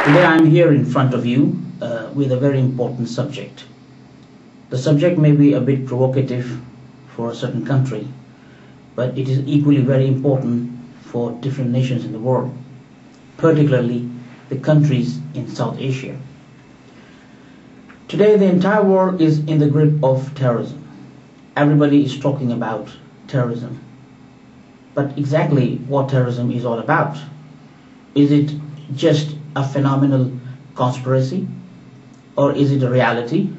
Today I am here in front of you with a very important subject. The subject may be a bit provocative for a certain country, but it is equally very important for different nations in the world, particularly the countries in South Asia. Today the entire world is in the grip of terrorism. Everybody is talking about terrorism. But exactly what terrorism is all about? Is it just a phenomenal conspiracy? Or is it a reality?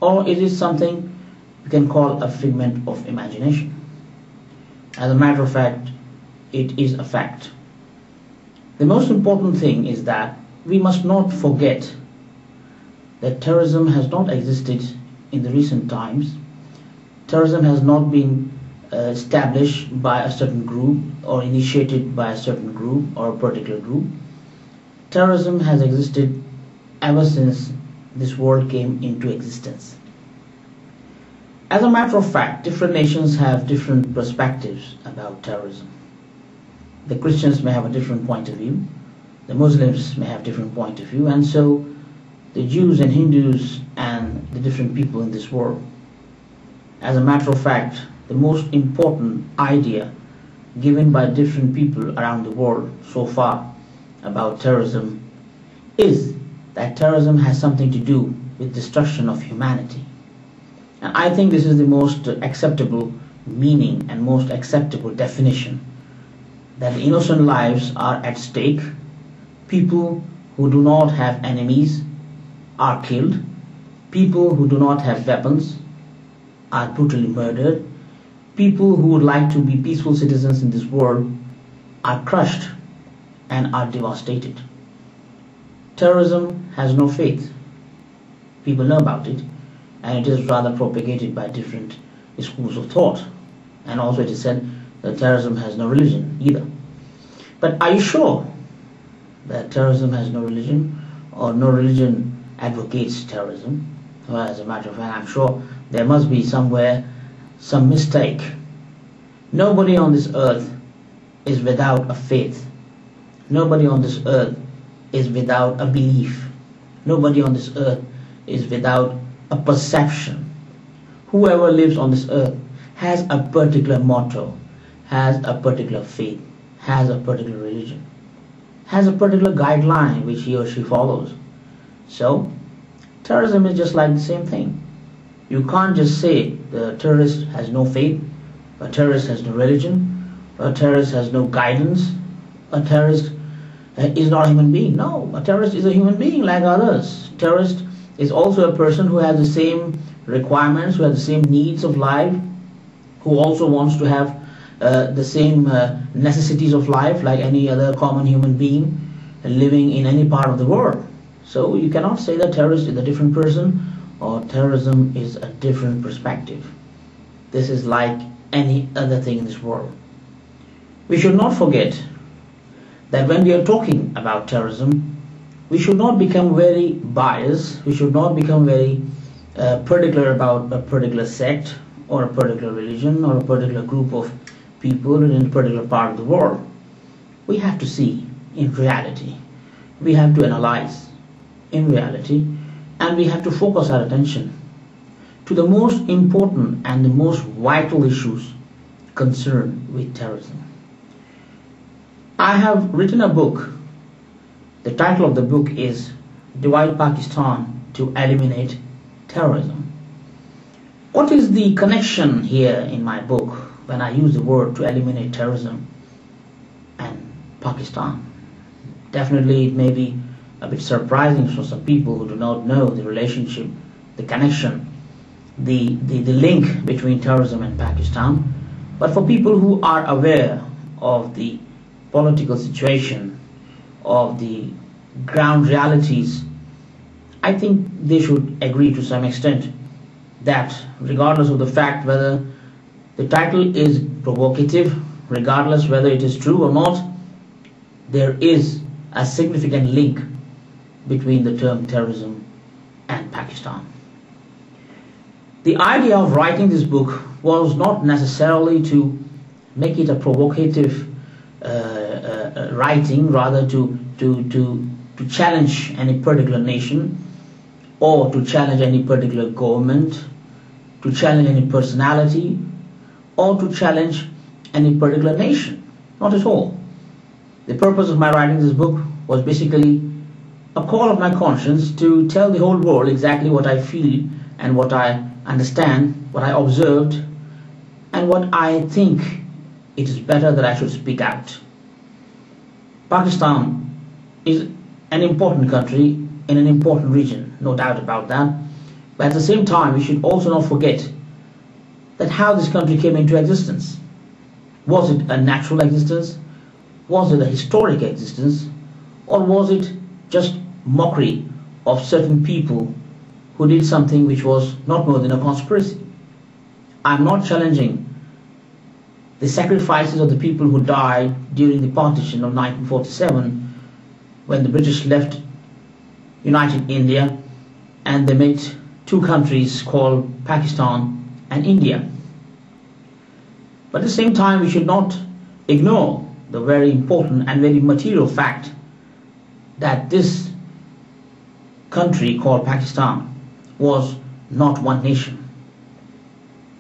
Or is it something we can call a figment of imagination? As a matter of fact, it is a fact. The most important thing is that we must not forget that terrorism has not existed in the recent times. Terrorism has not been established by a certain group or initiated by a certain group or a particular group. Terrorism has existed ever since this world came into existence. As a matter of fact, different nations have different perspectives about terrorism. The Christians may have a different point of view, the Muslims may have a different point of view, and so the Jews and Hindus and the different people in this world. As a matter of fact, the most important idea given by different people around the world so far about terrorism is that terrorism has something to do with destruction of humanity. And I think this is the most acceptable meaning and most acceptable definition, that innocent lives are at stake. People who do not have enemies are killed. People who do not have weapons are brutally murdered. People who would like to be peaceful citizens in this world are crushed and are devastated. Terrorism has no faith. People know about it, and it is rather propagated by different schools of thought. And also it is said that terrorism has no religion either. But are you sure that terrorism has no religion, or no religion advocates terrorism? Well, as a matter of fact, I'm sure there must be somewhere some mistake. Nobody on this earth is without a faith. Nobody on this earth is without a belief. Nobody on this earth is without a perception. Whoever lives on this earth has a particular motto, has a particular faith, has a particular religion, has a particular guideline which he or she follows. So, terrorism is just like the same thing. You can't just say the terrorist has no faith, a terrorist has no religion, a terrorist has no guidance, a terrorist is not a human being. No, a terrorist is a human being like others. Terrorist is also a person who has the same requirements, who has the same needs of life, who also wants to have the same necessities of life like any other common human being living in any part of the world. So you cannot say that terrorist is a different person or terrorism is a different perspective. This is like any other thing in this world. We should not forget that when we are talking about terrorism, we should not become very biased, we should not become very particular about a particular sect or a particular religion or a particular group of people in a particular part of the world. We have to see in reality, we have to analyze in reality, and we have to focus our attention to the most important and the most vital issues concerned with terrorism. I have written a book. The title of the book is Divide Pakistan to Eliminate Terrorism. What is the connection here in my book when I use the word to eliminate terrorism and Pakistan? Definitely it may be a bit surprising for some people who do not know the relationship, the connection, the link between terrorism and Pakistan. But for people who are aware of the political situation, of the ground realities, I think they should agree to some extent that regardless of the fact whether the title is provocative, regardless whether it is true or not, there is a significant link between the term terrorism and Pakistan. The idea of writing this book was not necessarily to make it a provocative writing, rather to to challenge any particular nation, or to challenge any particular government, to challenge any personality, or to challenge any particular nation. Not at all. The purpose of my writing this book was basically a call of my conscience to tell the whole world exactly what I feel and what I understand, what I observed, and what I think it is better that I should speak out. Pakistan is an important country in an important region, no doubt about that. But at the same time, we should also not forget that how this country came into existence. Was it a natural existence? Was it a historic existence? Or was it just mockery of certain people who did something which was not more than a conspiracy? I'm not challenging the sacrifices of the people who died during the partition of 1947, when the British left United India and they made two countries called Pakistan and India. But at the same time, we should not ignore the very important and very material fact that this country called Pakistan was not one nation.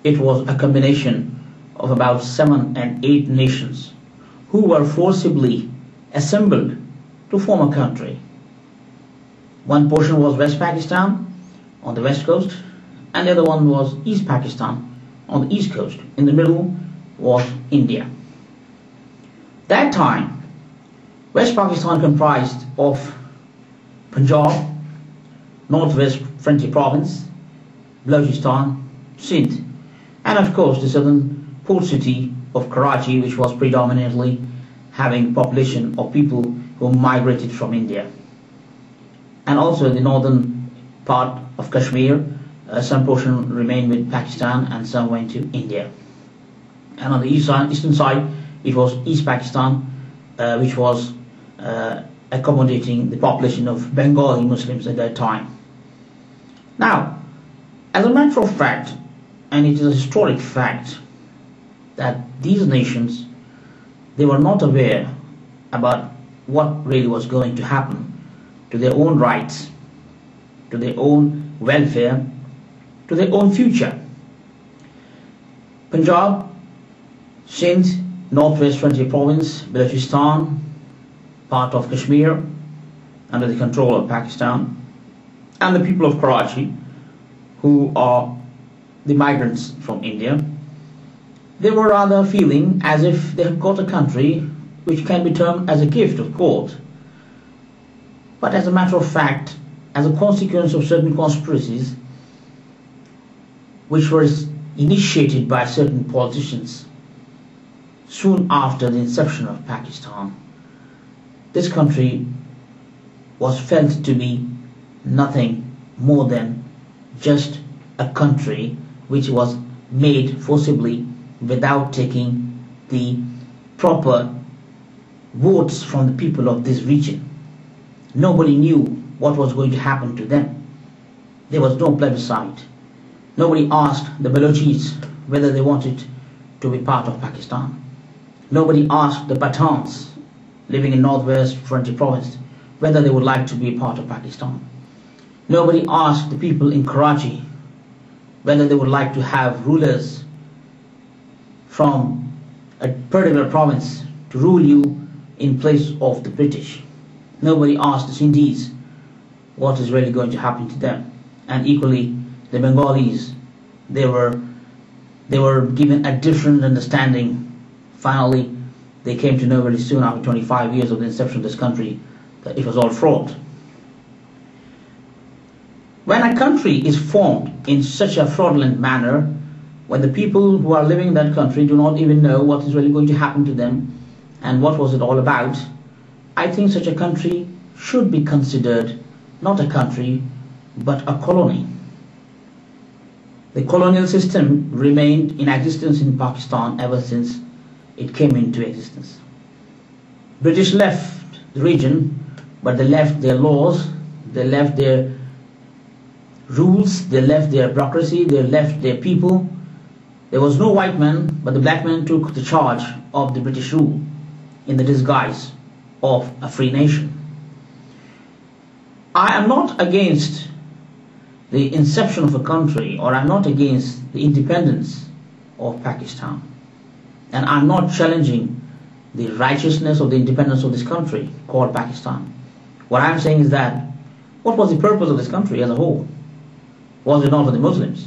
It was a combination of about 7 and 8 nations who were forcibly assembled to form a country. One portion was West Pakistan on the west coast, and the other one was East Pakistan on the east coast. In the middle was India. That time, West Pakistan comprised of Punjab, Northwest Frontier Province, Balochistan, Sindh, and of course the southern port city of Karachi, which was predominantly having a population of people who migrated from India. And also the northern part of Kashmir, some portion remained with Pakistan and some went to India. And on the eastern side, it was East Pakistan, which was accommodating the population of Bengali Muslims at that time. Now, as a matter of fact, and it is a historic fact, that these nations, they were not aware about what really was going to happen to their own rights, to their own welfare, to their own future. Punjab, Sindh, Northwest Frontier Province, Balochistan, part of Kashmir, under the control of Pakistan, and the people of Karachi, who are the migrants from India, they were rather feeling as if they had got a country which can be termed as a gift, of course. But as a matter of fact, as a consequence of certain conspiracies which were initiated by certain politicians soon after the inception of Pakistan, this country was felt to be nothing more than just a country which was made forcibly without taking the proper votes from the people of this region. Nobody knew what was going to happen to them. There was no plebiscite. Nobody asked the Balochis whether they wanted to be part of Pakistan. Nobody asked the Pathans living in Northwest Frontier Province whether they would like to be part of Pakistan. Nobody asked the people in Karachi whether they would like to have rulers from a particular province to rule you in place of the British. Nobody asked the Sindhis what is really going to happen to them. And equally, the Bengalis, they were given a different understanding. Finally, they came to know very soon, after 25 years of the inception of this country, that it was all fraud. When a country is formed in such a fraudulent manner, when the people who are living in that country do not even know what is really going to happen to them and what was it all about, I think such a country should be considered not a country but a colony. The colonial system remained in existence in Pakistan ever since it came into existence. British left the region, but they left their laws, they left their rules, they left their bureaucracy, they left their people. There was no white man, but the black man took the charge of the British rule in the disguise of a free nation. I am not against the inception of a country, or I'm not against the independence of Pakistan, and I'm not challenging the righteousness of the independence of this country called Pakistan. What I'm saying is that, what was the purpose of this country as a whole? Was it not for the Muslims?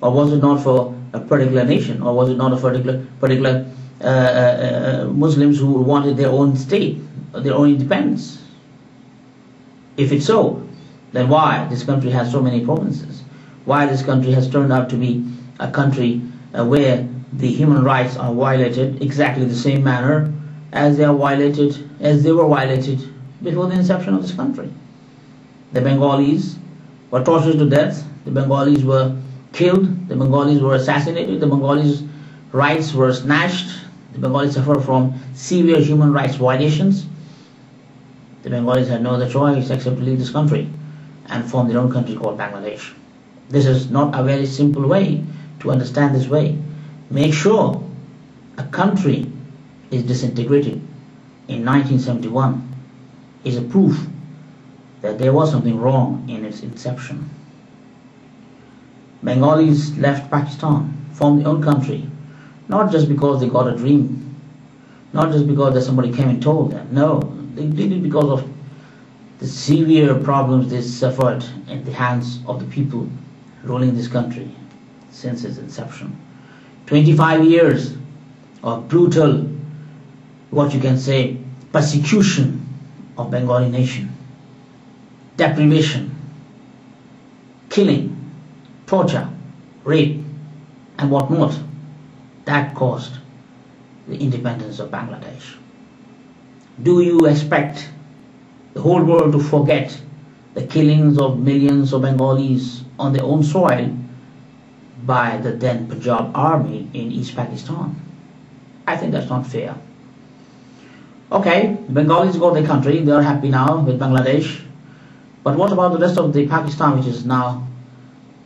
Or was it not for a particular nation? Or was it not a particular Muslims who wanted their own state, their own independence? If it's so, then why this country has so many provinces? Why this country has turned out to be a country where the human rights are violated exactly the same manner as they were violated before the inception of this country? The Bengalis were tortured to death. The Bengalis were killed. The Bengalis were assassinated. The Bengalis' rights were snatched. The Bengalis suffered from severe human rights violations. The Bengalis had no other choice except to leave this country and form their own country called Bangladesh. This is not a very simple way to understand this way. Make sure a country is disintegrated in 1971 is a proof that there was something wrong in its inception. Bengalis left Pakistan, formed their own country, not just because they got a dream, not just because that somebody came and told them. No, they did it because of the severe problems they suffered in the hands of the people ruling this country since its inception. 25 years of brutal, what you can say, persecution of Bengali nation, deprivation, killing, torture, rape, and whatnot, that caused the independence of Bangladesh. Do you expect the whole world to forget the killings of millions of Bengalis on their own soil by the then Punjab army in East Pakistan? I think that's not fair. Okay, Bengalis got their country, they are happy now with Bangladesh. But what about the rest of the Pakistan, which is now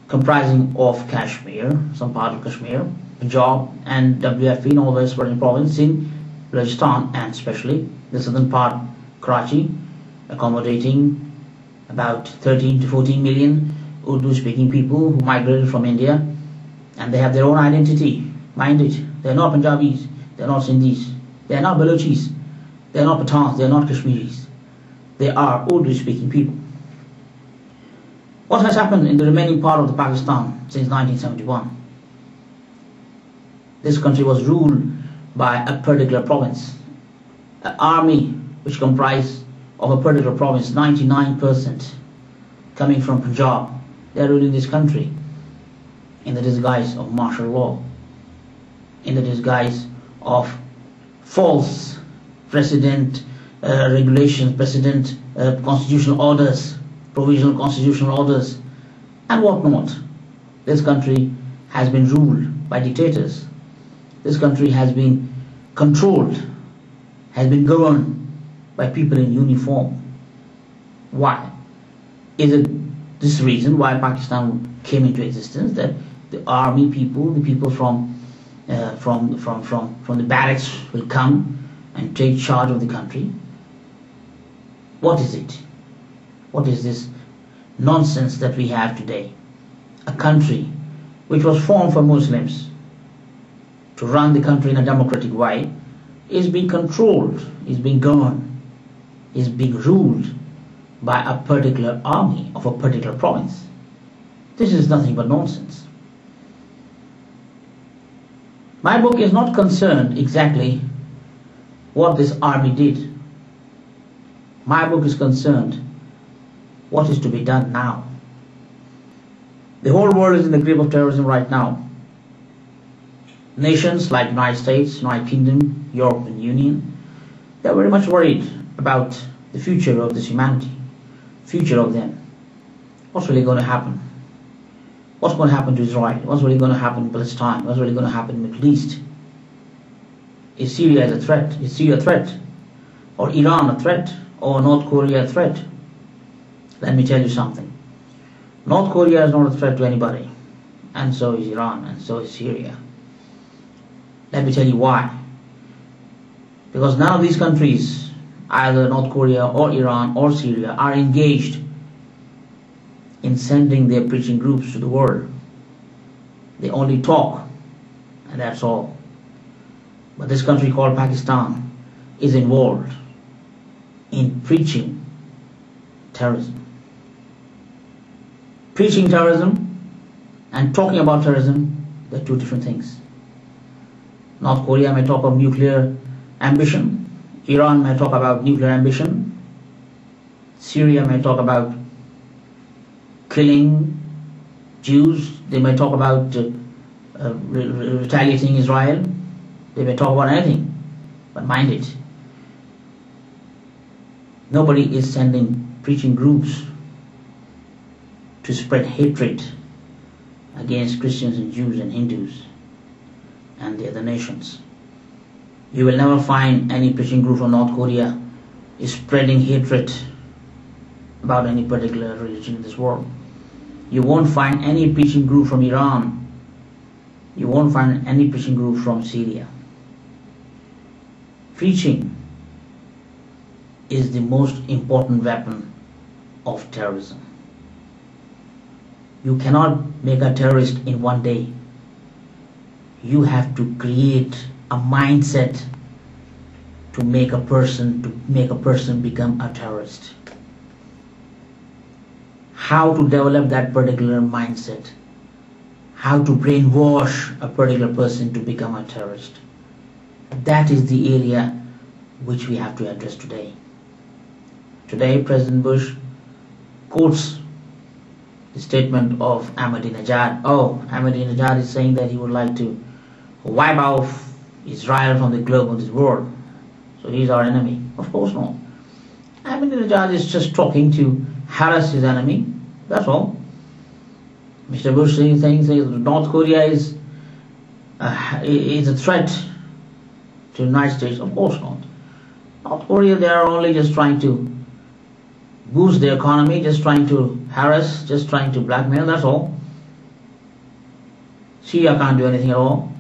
comprising of Kashmir, some part of Kashmir, Punjab and WFP and all the Western province in Rajasthan, and especially the southern part, Karachi, accommodating about 13 to 14 million Urdu-speaking people who migrated from India, and they have their own identity. Mind it, they are not Punjabis, they are not Sindhis, they are not Balochis, they are not Pathans, they are not Kashmiris. They are Urdu-speaking people. What has happened in the remaining part of the Pakistan since 1971? This country was ruled by a particular province, an army which comprised of a particular province, 99% coming from Punjab. They are ruling this country in the disguise of martial law, in the disguise of false precedent regulations, precedent constitutional orders, provisional constitutional orders, and whatnot. This country has been ruled by dictators. This country has been controlled, has been governed by people in uniform. Why? Is it this reason why Pakistan came into existence, that the army people, the people from the barracks will come and take charge of the country? What is it? What is this nonsense that we have today? A country which was formed for Muslims to run the country in a democratic way is being controlled, is being governed, is being ruled by a particular army of a particular province. This is nothing but nonsense. My book is not concerned exactly what this army did. My book is concerned what is to be done now. The whole world is in the grip of terrorism right now. Nations like United States, United Kingdom, European Union, they are very much worried about the future of this humanity, future of them. What's really going to happen? What's going to happen to Israel? What's really going to happen in Palestine? What's really going to happen in the Middle East? Is Syria a threat? Is Syria a threat? Or Iran a threat? Or North Korea a threat? Let me tell you something. North Korea is not a threat to anybody, and so is Iran, and so is Syria. Let me tell you why. Because none of these countries either North Korea or Iran or Syria, are engaged in sending their preaching groups to the world. They only talk, and that's all. But this country called Pakistan is involved in preaching terrorism. Preaching terrorism and talking about terrorism, they're two different things. North Korea may talk of nuclear ambition, Iran may talk about nuclear ambition, Syria may talk about killing Jews, they may talk about retaliating Israel, they may talk about anything, but mind it, nobody is sending preaching groups to spread hatred against Christians and Jews and Hindus and the other nations. You will never find any preaching group from North Korea is spreading hatred about any particular religion in this world. You won't find any preaching group from Iran. You won't find any preaching group from Syria. Preaching is the most important weapon of terrorism. You cannot make a terrorist in one day. You have to create a mindset to make a person become a terrorist. How to develop that particular mindset, how to brainwash a particular person to become a terrorist. That is the area which we have to address today. Today, President Bush quotes the statement of Ahmadinejad. Oh, Ahmadinejad is saying that he would like to wipe out Israel from the globe of this world. So he's our enemy. Of course not. Ahmadinejad is just talking to harass his enemy. That's all. Mr. Bush saying North Korea is a threat to the United States. Of course not. North Korea, they are only just trying to boost their economy, just trying to harass, just trying to blackmail, that's all. Syria can't do anything at all.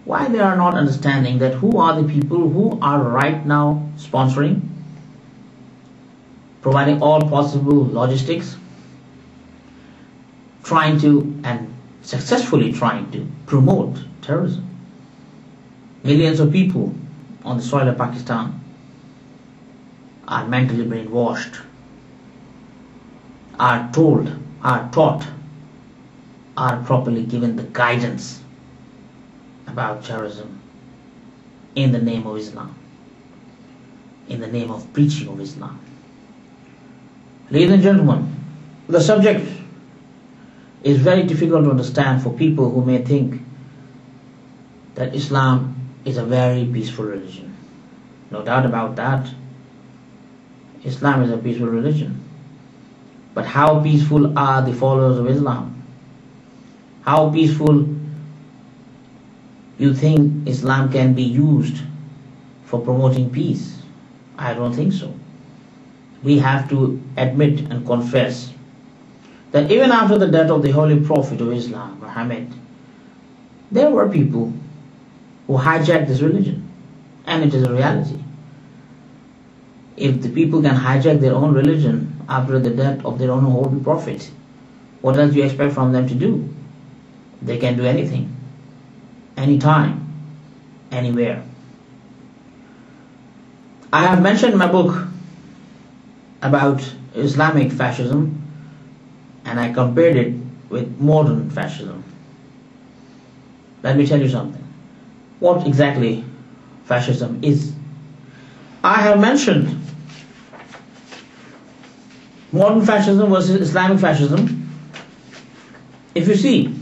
Why they are not understanding that who are the people who are right now sponsoring, providing all possible logistics, trying to and successfully trying to promote terrorism. Millions of people on the soil of Pakistan are mentally brainwashed, are told, are taught, are properly given the guidance about terrorism in the name of Islam, in the name of preaching of Islam. Ladies and gentlemen, the subject is very difficult to understand for people who may think that Islam is a very peaceful religion. No doubt about that. Islam is a peaceful religion. But how peaceful are the followers of Islam? How peaceful you think Islam can be used for promoting peace? I don't think so. We have to admit and confess that even after the death of the Holy Prophet of Islam, Muhammad, there were people who hijacked this religion, and it is a reality. If the people can hijack their own religion after the death of their own holy prophet, what else do you expect from them to do? They can do anything, anytime, anywhere. I have mentioned in my book about Islamic fascism, and I compared it with modern fascism. Let me tell you something. What exactly fascism is? I have mentioned modern fascism versus Islamic fascism. If you see,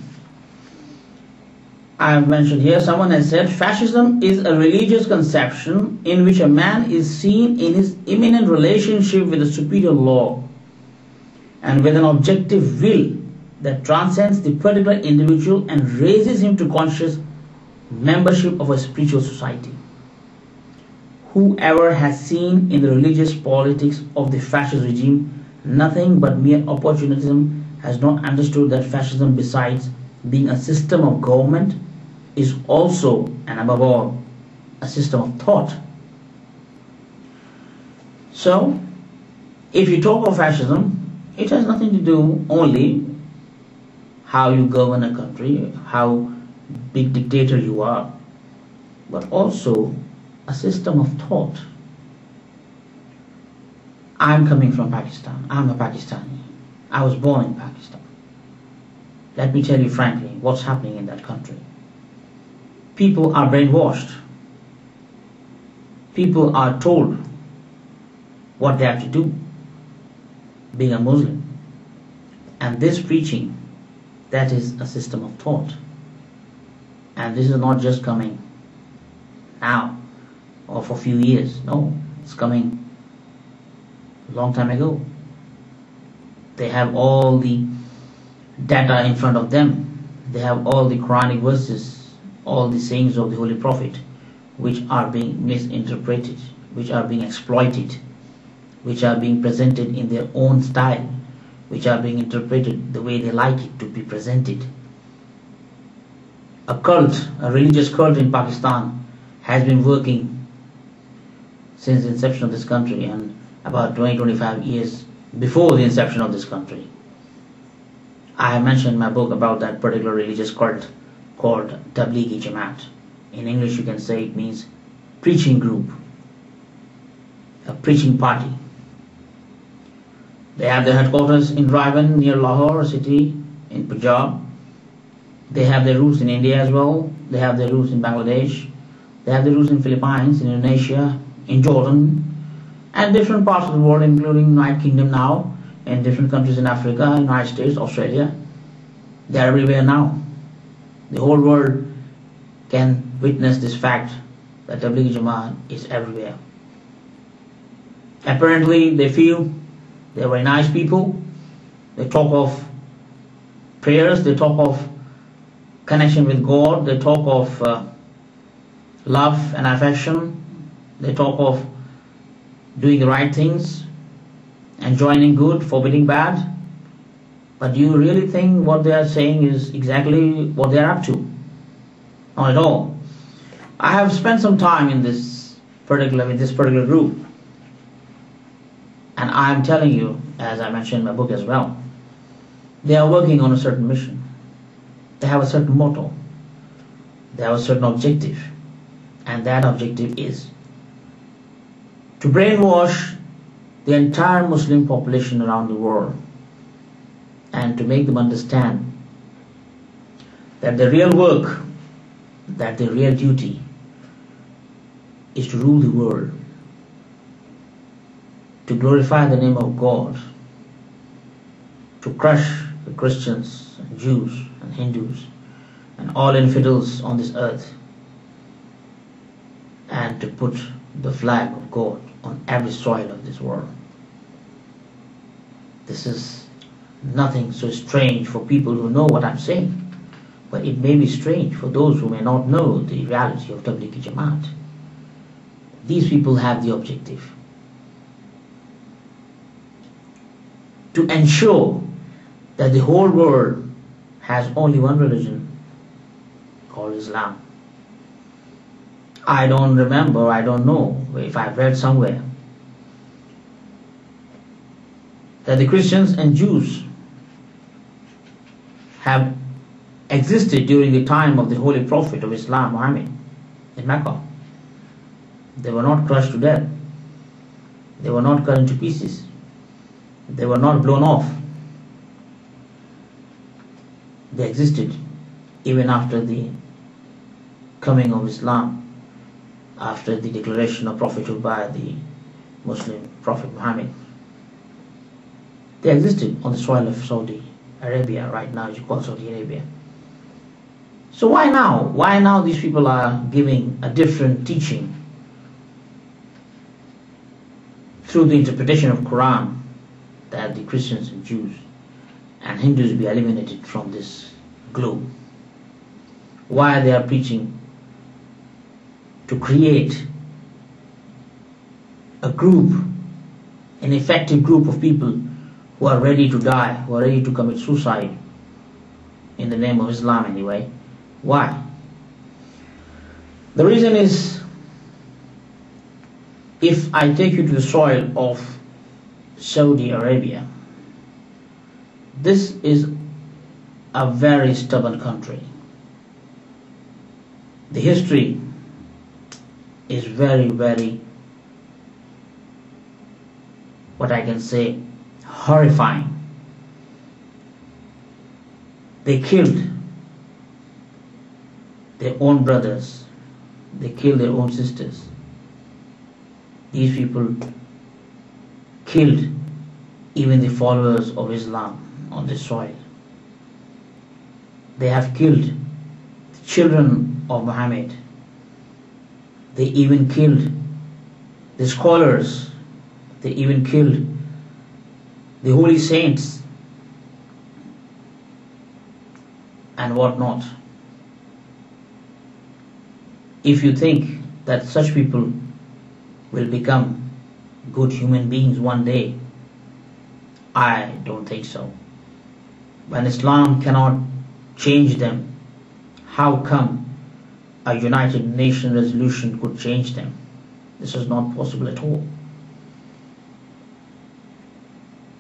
I have mentioned here, someone has said, fascism is a religious conception in which a man is seen in his imminent relationship with a superior law and with an objective will that transcends the particular individual and raises him to conscious membership of a spiritual society. Whoever has seen in the religious politics of the fascist regime nothing but mere opportunism has not understood that fascism, besides being a system of government, is also and above all a system of thought. So, if you talk of fascism, it has nothing to do only how you govern a country, how big dictator you are, but also a system of thought. I'm coming from Pakistan. I'm a Pakistani. I was born in Pakistan. Let me tell you frankly what's happening in that country. People are brainwashed. People are told what they have to do, being a Muslim. And this preaching, that is a system of thought. And this is not just coming now or for a few years. No, it's coming a long time ago. They have all the data in front of them. They have all the Quranic verses, all the sayings of the Holy Prophet, which are being misinterpreted, which are being exploited, which are being presented in their own style, which are being interpreted the way they like it to be presented. A cult, a religious cult in Pakistan has been working since the inception of this country and about 20-25 years before the inception of this country. I have mentioned in my book about that particular religious cult called Tablighi Jamaat. In English you can say it means preaching group, a preaching party. They have their headquarters in Raivan near Lahore, a city in Punjab. They have their roots in India as well. They have their roots in Bangladesh. They have their roots in Philippines, in Indonesia, in Jordan, and different parts of the world, including United Kingdom now, and different countries in Africa, United States, Australia. They are everywhere now. The whole world can witness this fact that Tablighi Jamaat is everywhere. Apparently they feel they're very nice people. They talk of prayers, they talk of connection with God, they talk of love and affection, they talk of doing the right things, enjoining good, forbidding bad. But do you really think what they are saying is exactly what they are up to? Not at all. I have spent some time in this particular group, and I am telling you, as I mentioned in my book as well, they are working on a certain mission. They have a certain motto. They have a certain objective, and that objective is to brainwash the entire Muslim population around the world and to make them understand that the real work, that the real duty is to rule the world, to glorify the name of God, to crush the Christians and Jews and Hindus and all infidels on this earth, and to put the flag of God on every soil of this world. This is nothing so strange for people who know what I'm saying, but it may be strange for those who may not know the reality of Tablighi Jamaat. These people have the objective to ensure that the whole world has only one religion called Islam. I don't remember, I don't know if I've read somewhere that the Christians and Jews have existed during the time of the Holy Prophet of Islam, Muhammad, in Mecca. They were not crushed to death. They were not cut into pieces. They were not blown off. They existed even after the coming of Islam, after the declaration of prophethood by the Muslim Prophet Muhammad. They existed on the soil of Saudi Arabia, right now you call Saudi Arabia. So why now? Why now these people are giving a different teaching through the interpretation of Quran, that the Christians and Jews and Hindus be eliminated from this globe? Why they are preaching to create a group, an effective group of people who are ready to die, who are ready to commit suicide in the name of Islam anyway. Why? The reason is If I take you to the soil of Saudi Arabia, this is a very stubborn country. The history is very, very, what I can say, horrifying. They killed their own brothers, they killed their own sisters. These people killed even the followers of Islam on this soil. They have killed the children of Muhammad. They even killed the scholars. They even killed the holy saints and whatnot. If you think that such people will become good human beings one day, I don't think so. When Islam cannot change them, how come a United Nations resolution could change them? This is not possible at all.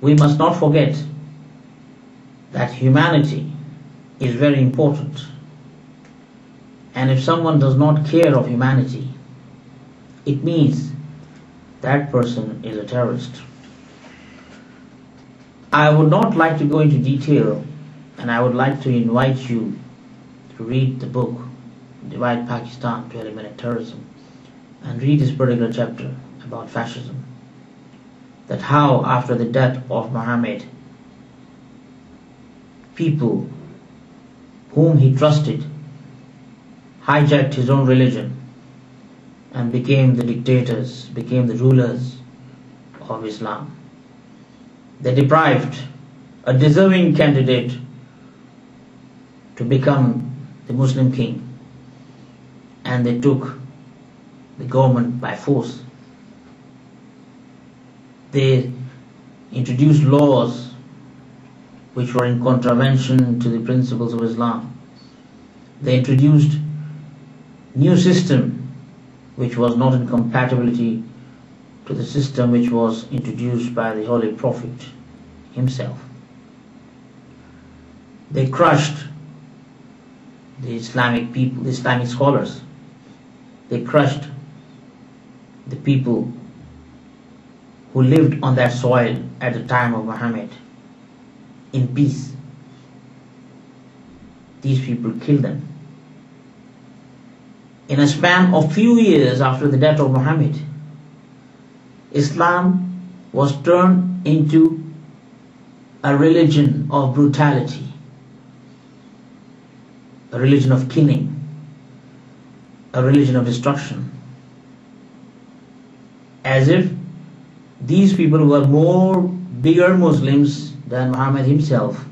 We must not forget that humanity is very important. And if someone does not care of humanity, it means that person is a terrorist. I would not like to go into detail, and I would like to invite you to read the book Divide Pakistan to Eliminate Terrorism, and read this particular chapter about fascism. That how after the death of Muhammad, people whom he trusted hijacked his own religion and became the dictators, became the rulers of Islam. They deprived a deserving candidate to become the Muslim king, and they took the government by force. They introduced laws which were in contravention to the principles of Islam. They introduced new system which was not in compatibility to the system which was introduced by the Holy Prophet himself. They crushed the Islamic people, the Islamic scholars. They crushed the people who lived on that soil at the time of Muhammad in peace. These people killed them. In a span of few years after the death of Muhammad, Islam was turned into a religion of brutality, a religion of killing, a religion of destruction, as if these people were more bigger Muslims than Muhammad himself.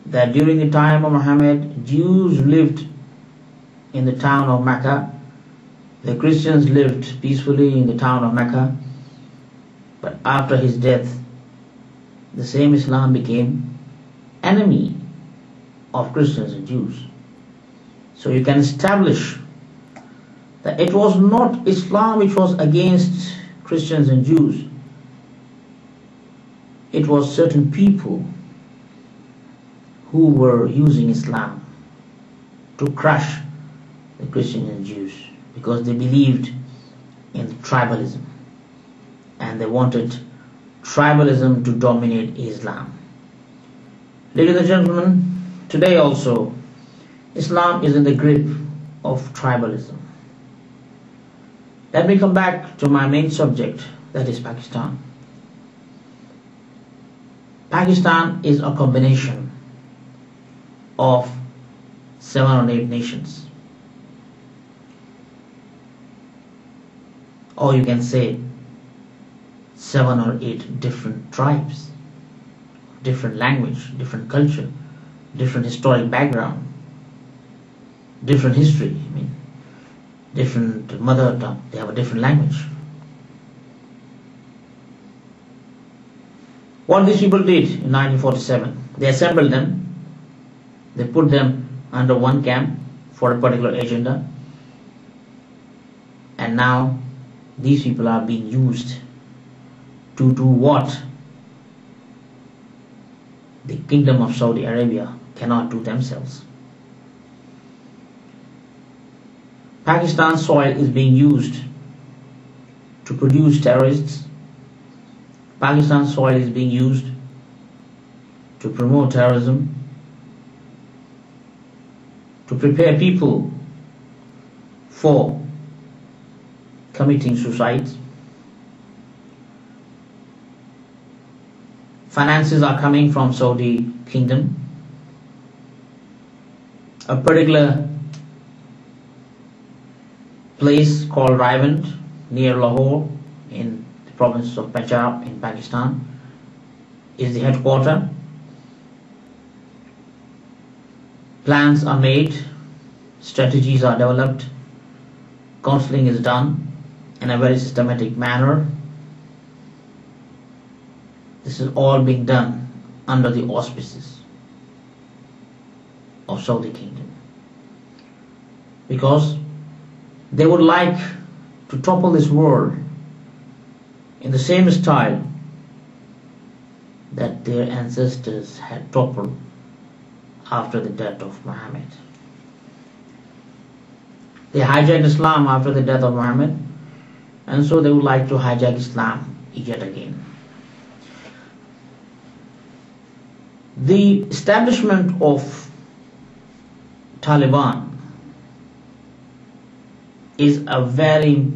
That during the time of Muhammad, Jews lived in the town of Mecca, the Christians lived peacefully in the town of Mecca, but after his death, the same Islam became enemy of Christians and Jews. So you can establish that it was not Islam which was against Christians and Jews. It was certain people who were using Islam to crush the Christians and Jews, because they believed in tribalism and they wanted tribalism to dominate Islam. Ladies and gentlemen, today also Islam is in the grip of tribalism. Let me come back to my main subject, that is Pakistan. Pakistan is a combination of 7 or 8 nations. Or you can say 7 or 8 different tribes, different language, different culture, different historic background, different history, different mother tongue, they have a different language. What these people did in 1947, they assembled them, they put them under one camp for a particular agenda, and now these people are being used to do what the Kingdom of Saudi Arabia cannot do themselves. Pakistan's soil is being used to produce terrorists. Pakistan's soil is being used to promote terrorism, to prepare people for committing suicide. Finances are coming from Saudi Kingdom. A particular place called Rawalpindi near Lahore in the province of Punjab in Pakistan is the headquarter. Plans are made, strategies are developed, counseling is done in a very systematic manner. This is all being done under the auspices of Saudi Kingdom, because they would like to topple this world in the same style that their ancestors had toppled after the death of Muhammad. They hijacked Islam after the death of Muhammad, and so they would like to hijack Islam yet again. The establishment of Taliban is a very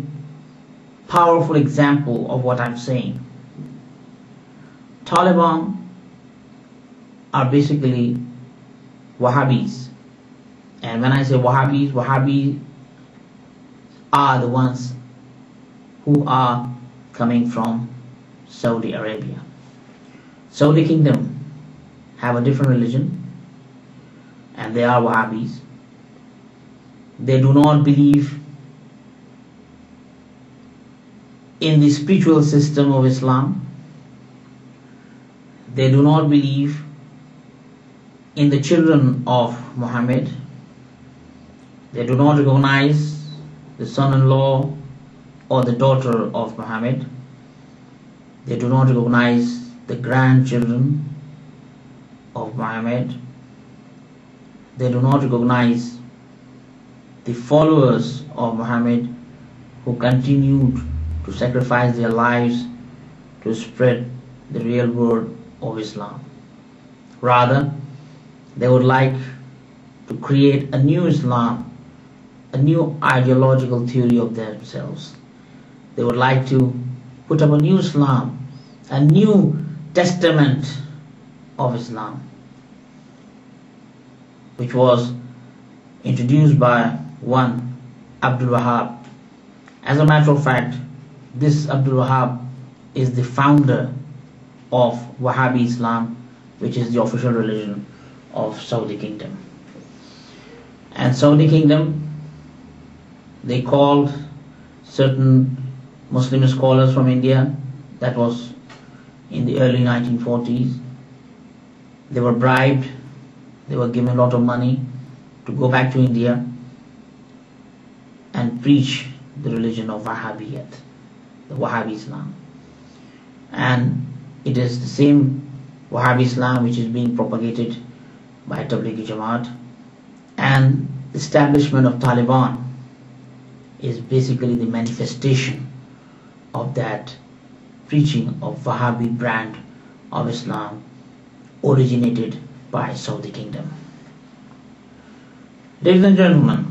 powerful example of what I'm saying. Taliban are basically Wahhabis, and when I say Wahhabis, Wahhabis are the ones who are coming from Saudi Arabia. Saudi Kingdom have a different religion, and they are Wahhabis. They do not believe in the spiritual system of Islam. They do not believe in the children of Muhammad. They do not recognize the son-in-law or the daughter of Muhammad. They do not recognize the grandchildren of Muhammad. They do not recognize the followers of Muhammad who continued to sacrifice their lives to spread the real word of Islam. Rather, they would like to create a new Islam, a new ideological theory of themselves. They would like to put up a new Islam, a new testament of Islam, which was introduced by one Abdul Wahab. As a matter of fact, this Abdul Wahab is the founder of Wahhabi Islam, which is the official religion of Saudi Kingdom. And Saudi Kingdom, they called certain Muslim scholars from India. That was in the early 1940s. They were bribed, they were given a lot of money to go back to India and preach the religion of Wahhabiyat, the Wahhabi Islam. And it is the same Wahhabi Islam which is being propagated by Tablighi Jamaat. And the establishment of Taliban is basically the manifestation of that preaching of Wahhabi brand of Islam originated by Saudi Kingdom. Ladies and gentlemen,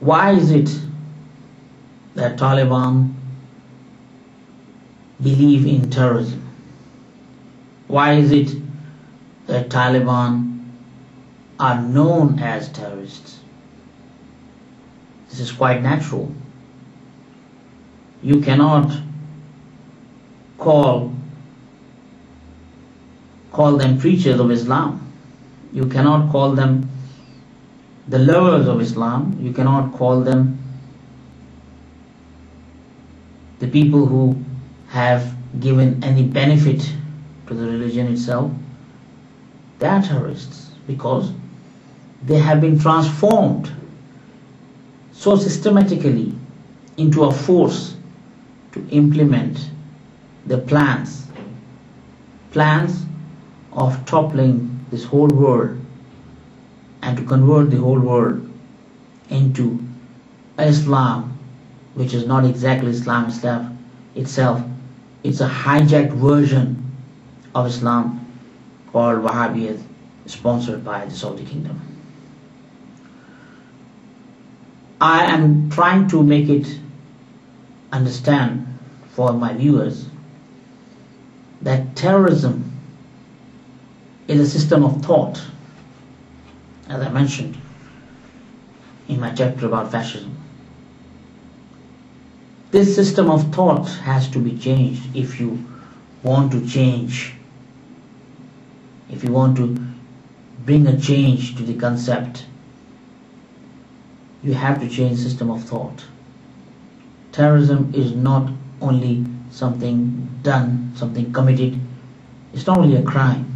why is it that Taliban believe in terrorism? Why is it that Taliban are known as terrorists? This is quite natural. You cannot call them preachers of Islam. You cannot call them the lovers of Islam. You cannot call them the people who have given any benefit to the religion itself. They are terrorists because they have been transformed so systematically into a force to implement the plans of toppling this whole world and to convert the whole world into Islam, which is not exactly Islam itself. It's a hijacked version of Islam called Wahhabiyat, sponsored by the Saudi Kingdom. I am trying to make it understand for my viewers that terrorism is a system of thought, as I mentioned in my chapter about fascism. This system of thought has to be changed if you want to change, if you want to bring a change to the concept. You have to change the system of thought. Terrorism is not only something done, something committed. It's not only a crime.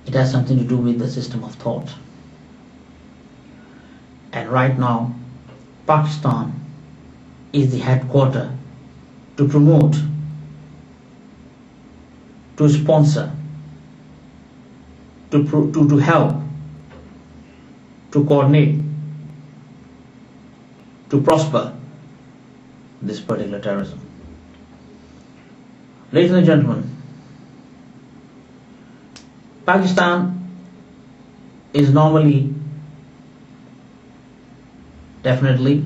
It has something to do with the system of thought. And right now, Pakistan is the headquarter to promote, to sponsor, to help, to coordinate, to prosper this particular terrorism. Ladies and gentlemen, Pakistan is normally, definitely,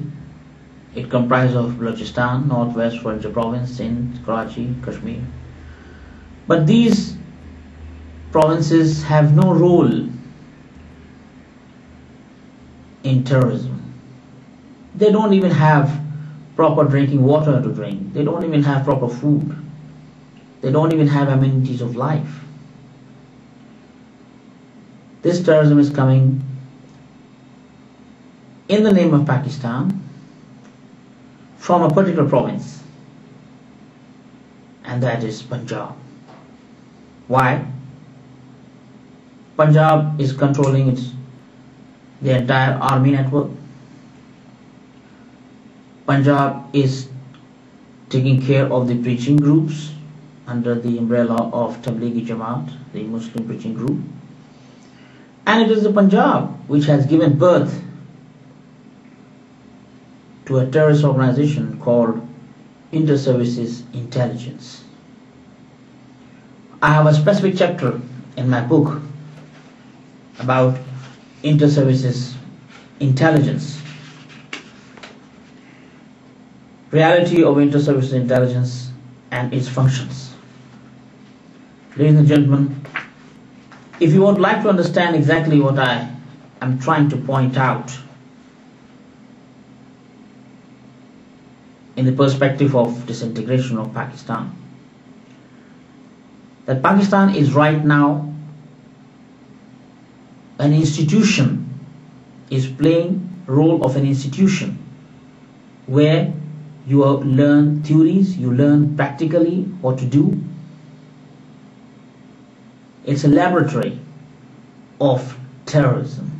it comprises of Balochistan, Northwest Frontier Province, Sindh, Karachi, Kashmir. But these provinces have no role in terrorism. They don't even have proper drinking water to drink. They don't even have proper food. They don't even have amenities of life. This terrorism is coming in the name of Pakistan from a particular province, and that is Punjab. Why? Punjab is controlling the entire army network. Punjab is taking care of the preaching groups under the umbrella of Tablighi Jamaat, the Muslim preaching group. And it is the Punjab which has given birth to a terrorist organization called Inter-Services Intelligence. I have a specific chapter in my book about Inter-Services Intelligence. Reality of Inter-Services Intelligence and its functions. Ladies and gentlemen, if you would like to understand exactly what I am trying to point out in the perspective of disintegration of Pakistan, that Pakistan is right now an institution, is playing role of an institution where you learn theories, you learn practically what to do. It's a laboratory of terrorism.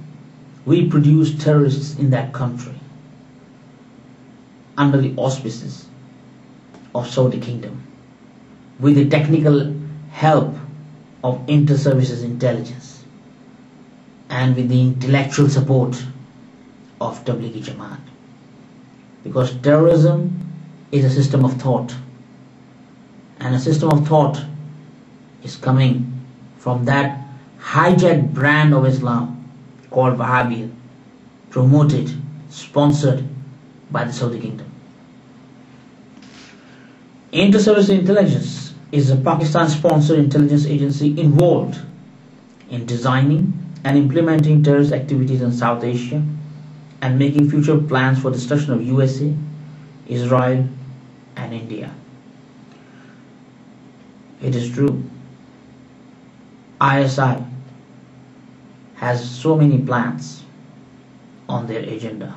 We produce terrorists in that country under the auspices of Saudi Kingdom with the technical help of Inter-Services Intelligence and with the intellectual support of Tablighi Jamaat. Because terrorism is a system of thought, and a system of thought is coming from that hijacked brand of Islam called Wahhabiyat, promoted, sponsored by the Saudi Kingdom. Inter-Services Intelligence is a Pakistan-sponsored intelligence agency involved in designing and implementing terrorist activities in South Asia and making future plans for destruction of USA, Israel and India. It is true, ISI has so many plans on their agenda.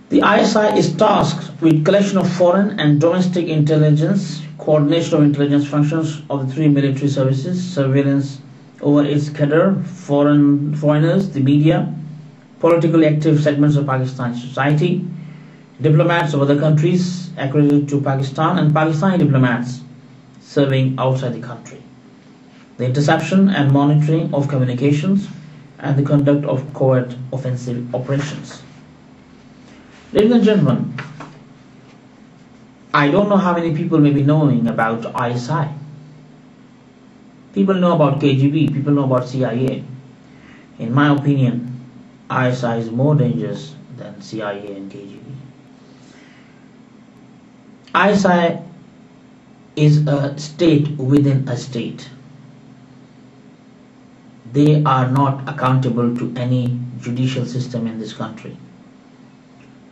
The ISI is tasked with collection of foreign and domestic intelligence, coordination of intelligence functions of the three military services, surveillance over its cadre, foreigners, the media, politically active segments of Pakistani society, diplomats of other countries accredited to Pakistan, and Pakistani diplomats serving outside the country, the interception and monitoring of communications, and the conduct of covert offensive operations. Ladies and gentlemen, I don't know how many people may be knowing about ISI. People know about KGB, people know about CIA. In my opinion, ISI is more dangerous than CIA and KGB. ISI is a state within a state. They are not accountable to any judicial system in this country.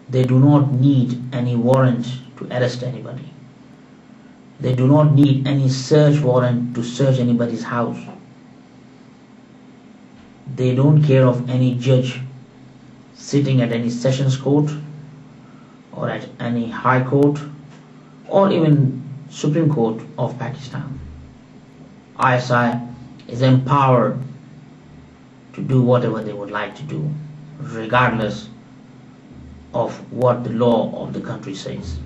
They do not need any warrant to arrest anybody. They do not need any search warrant to search anybody's house. They don't care of any judge sitting at any sessions court or at any high court or even Supreme Court of Pakistan. ISI is empowered to do whatever they would like to do, regardless of what the law of the country says.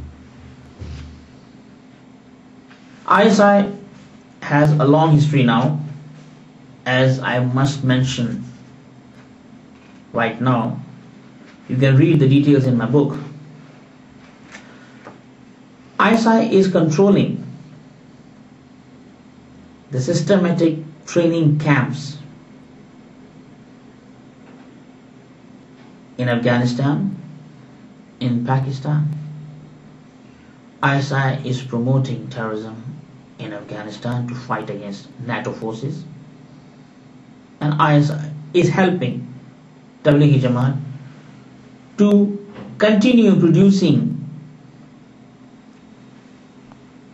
ISI has a long history now, as I must mention right now. You can read the details in my book. ISI is controlling the systematic training camps in Afghanistan, in Pakistan. ISI is promoting terrorism in Afghanistan to fight against NATO forces, and ISI is helping Tablighi Jamaat to continue producing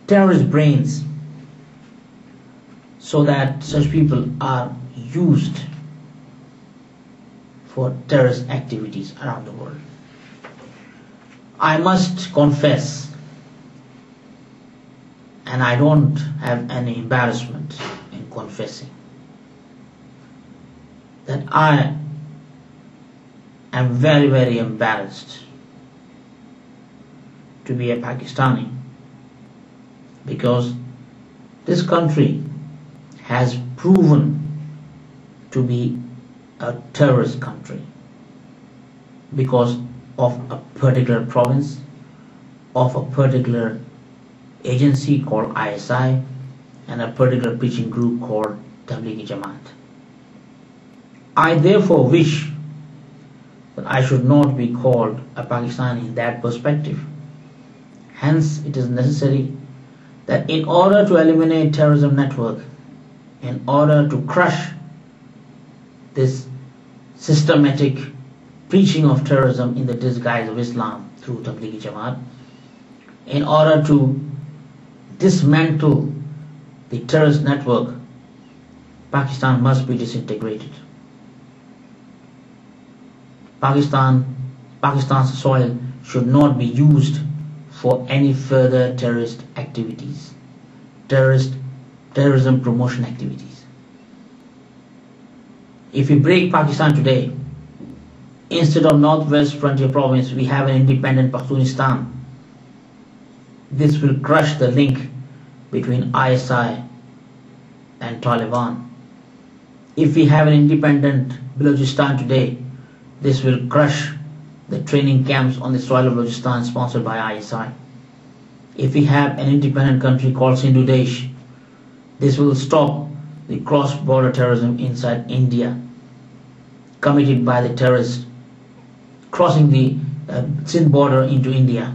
terrorist brains so that such people are used for terrorist activities around the world. I must confess, and I don't have any embarrassment in confessing, that I am very, very embarrassed to be a Pakistani, because this country has proven to be a terrorist country because of a particular province, of a particular agency called ISI, and a particular preaching group called Tablighi Jamaat. I therefore wish that I should not be called a Pakistani in that perspective. Hence, it is necessary that in order to eliminate terrorism network, in order to crush this systematic preaching of terrorism in the disguise of Islam through Tablighi Jamaat, in order to dismantle the terrorist network, Pakistan must be disintegrated. Pakistan's soil should not be used for any further terrorist activities, terrorism promotion activities. If we break Pakistan today, instead of Northwest Frontier Province, we have an independent Pakhtunistan. This will crush the link between ISI and Taliban. If we have an independent Balochistan today, this will crush the training camps on the soil of Balochistan sponsored by ISI. If we have an independent country called Sindhu Desh, this will stop the cross-border terrorism inside India committed by the terrorists crossing the Sindh border into India.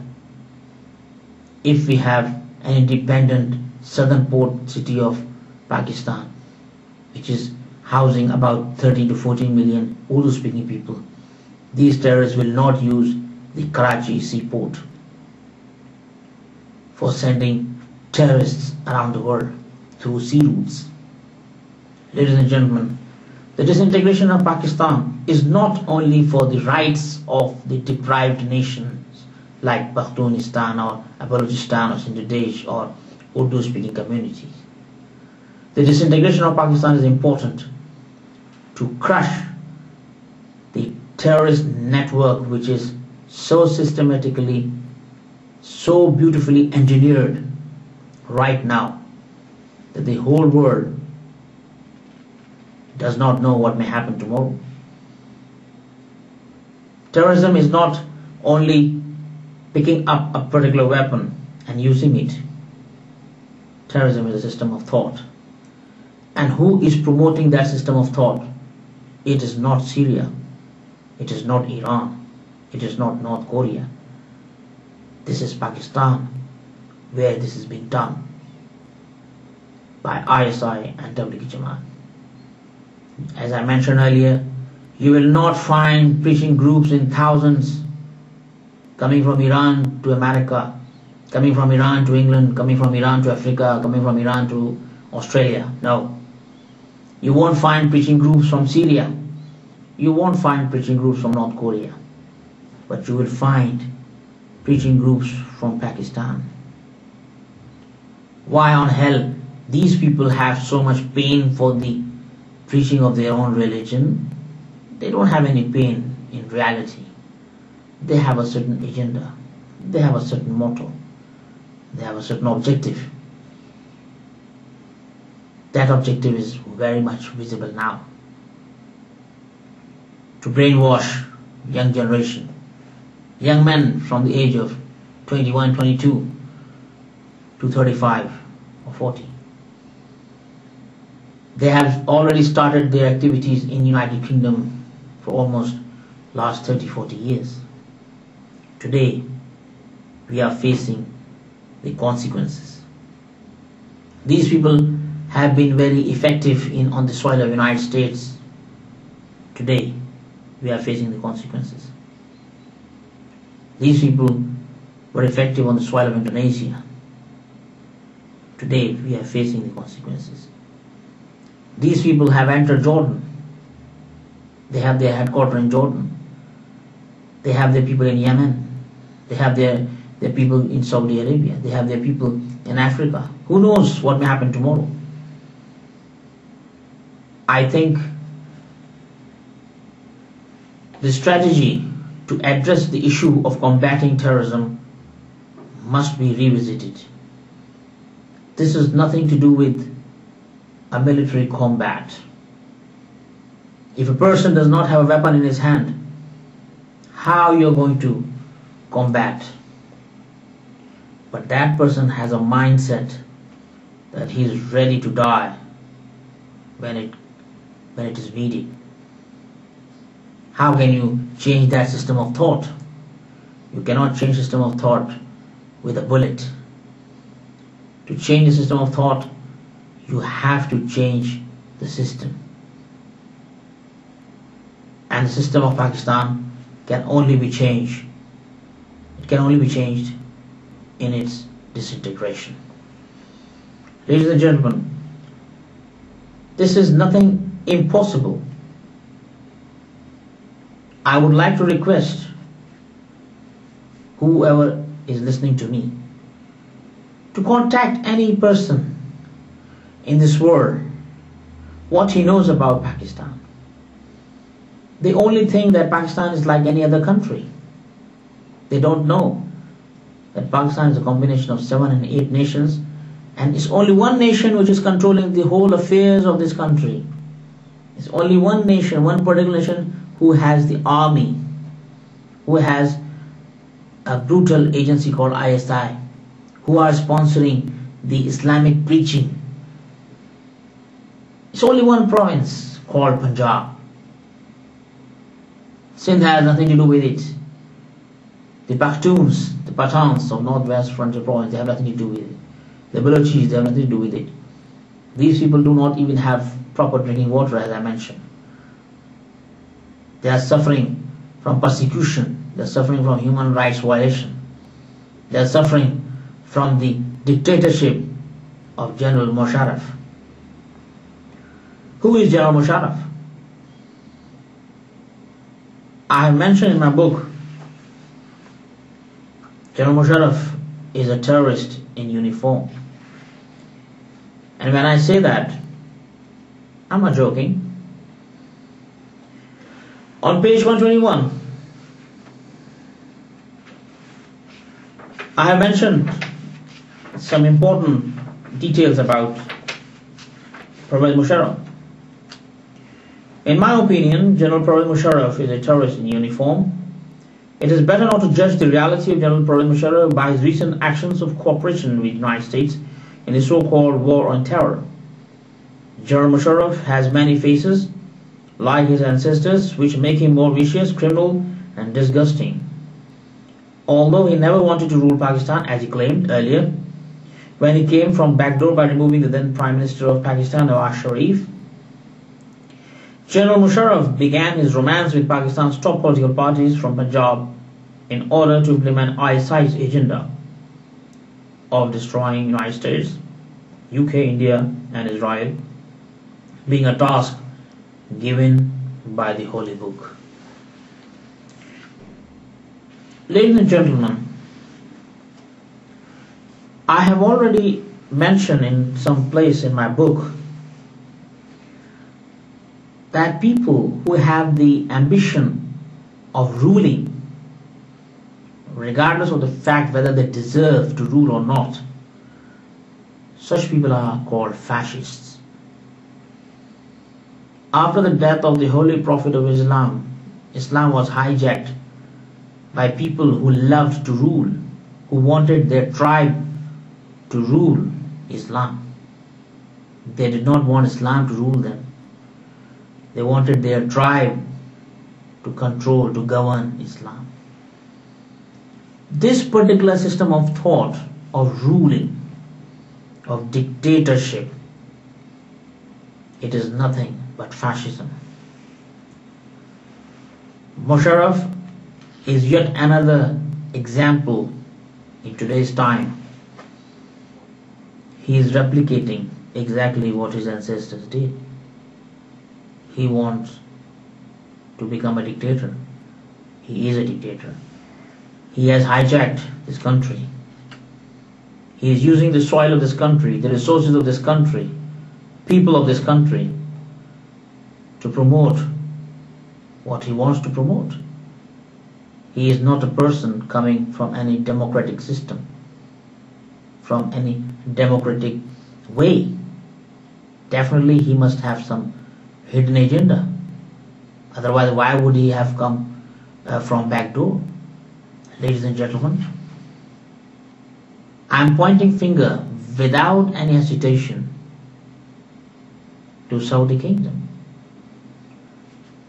If we have an independent southern port city of Pakistan, which is housing about 13 to 14 million Urdu speaking people, these terrorists will not use the Karachi seaport for sending terrorists around the world through sea routes. Ladies and gentlemen, the disintegration of Pakistan is not only for the rights of the deprived nations like Pakhtunistan or Balochistan or Sindhu Desh or Urdu speaking communities. The disintegration of Pakistan is important to crush the terrorist network which is so systematically, so beautifully engineered right now that the whole world does not know what may happen tomorrow. Terrorism is not only picking up a particular weapon and using it. Terrorism is a system of thought. And who is promoting that system of thought? It is not Syria. It is not Iran. It is not North Korea. This is Pakistan, where this is being done by ISI and Tablighi Jamaat. As I mentioned earlier, you will not find preaching groups in thousands coming from Iran to America, coming from Iran to England, coming from Iran to Africa, coming from Iran to Australia. No. You won't find preaching groups from Syria. You won't find preaching groups from North Korea. But you will find preaching groups from Pakistan. Why on hell these people have so much pain for the preaching of their own religion? They don't have any pain in reality. They have a certain agenda. They have a certain motto. They have a certain objective. That objective is very much visible now. To brainwash young generation, young men from the age of 21, 22 to 35 or 40. They have already started their activities in United Kingdom for almost last 30, 40 years. Today, we are facing the consequences. These people have been very effective on the soil of United States. Today, we are facing the consequences. These people were effective on the soil of Indonesia. Today, we are facing the consequences. These people have entered Jordan. They have their headquarters in Jordan. They have their people in Yemen. They have their people in Saudi Arabia. They have their people in Africa. Who knows what may happen tomorrow? I think the strategy to address the issue of combating terrorism must be revisited. This has nothing to do with a military combat. If a person does not have a weapon in his hand, how you're going to combat? But that person has a mindset that he is ready to die when it is needed. How can you change that system of thought? You cannot change system of thought with a bullet. To change the system of thought, you have to change the system. And the system of Pakistan can only be changed. It can only be changed in its disintegration. Ladies and gentlemen, this is nothing impossible. I would like to request whoever is listening to me to contact any person in this world what he knows about Pakistan. They only think that Pakistan is like any other country. They don't know that Pakistan is a combination of 7 and 8 nations, and it's only one nation which is controlling the whole affairs of this country. It's only one nation, one particular nation who has the army, who has a brutal agency called ISI, who are sponsoring the Islamic preaching. It's only one province called Punjab. Sindh has nothing to do with it. The Pakhtuns, the Pathans of Northwest Frontier Province, they have nothing to do with it. The Balochis, they have nothing to do with it. These people do not even have proper drinking water, as I mentioned. They are suffering from persecution. They are suffering from human rights violation. They are suffering from the dictatorship of General Musharraf. Who is General Musharraf? I have mentioned in my book, General Musharraf is a terrorist in uniform. And when I say that, I'm not joking. On page 121, I have mentioned some important details about Pervez Musharraf. In my opinion, General Pervez Musharraf is a terrorist in uniform. It is better not to judge the reality of General Pervez Musharraf by his recent actions of cooperation with the United States in the so-called war on terror. General Musharraf has many faces, like his ancestors, which make him more vicious, criminal, and disgusting. Although he never wanted to rule Pakistan, as he claimed earlier, when he came from backdoor by removing the then Prime Minister of Pakistan, Nawaz Sharif, General Musharraf began his romance with Pakistan's top political parties from Punjab in order to implement ISI's agenda of destroying the United States, UK, India, and Israel, being a task given by the Holy Book. Ladies and gentlemen, I have already mentioned in some place in my book that people who have the ambition of ruling, regardless of the fact whether they deserve to rule or not, such people are called fascists. After the death of the Holy Prophet of Islam, Islam was hijacked by people who loved to rule, who wanted their tribe to rule Islam. They did not want Islam to rule them. They wanted their tribe to control, to govern Islam. This particular system of thought, of ruling, of dictatorship, it is nothing but fascism. Musharraf is yet another example in today's time. He is replicating exactly what his ancestors did. He wants to become a dictator. He is a dictator. He has hijacked this country. He is using the soil of this country, the resources of this country, people of this country, to promote what he wants to promote. He is not a person coming from any democratic system, from any democratic way. Definitely he must have some hidden agenda. Otherwise, why would he have come from back door? Ladies and gentlemen, I am pointing finger without any hesitation to Saudi Kingdom.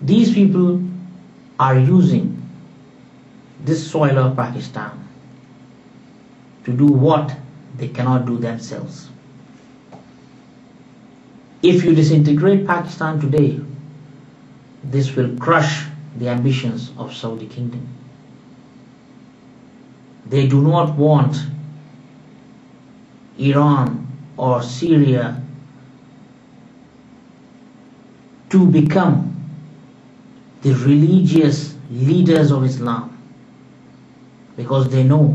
These people are using this soil of Pakistan to do what they cannot do themselves. If you disintegrate Pakistan today, this will crush the ambitions of Saudi Kingdom. They do not want Iran or Syria to become the religious leaders of Islam, because they know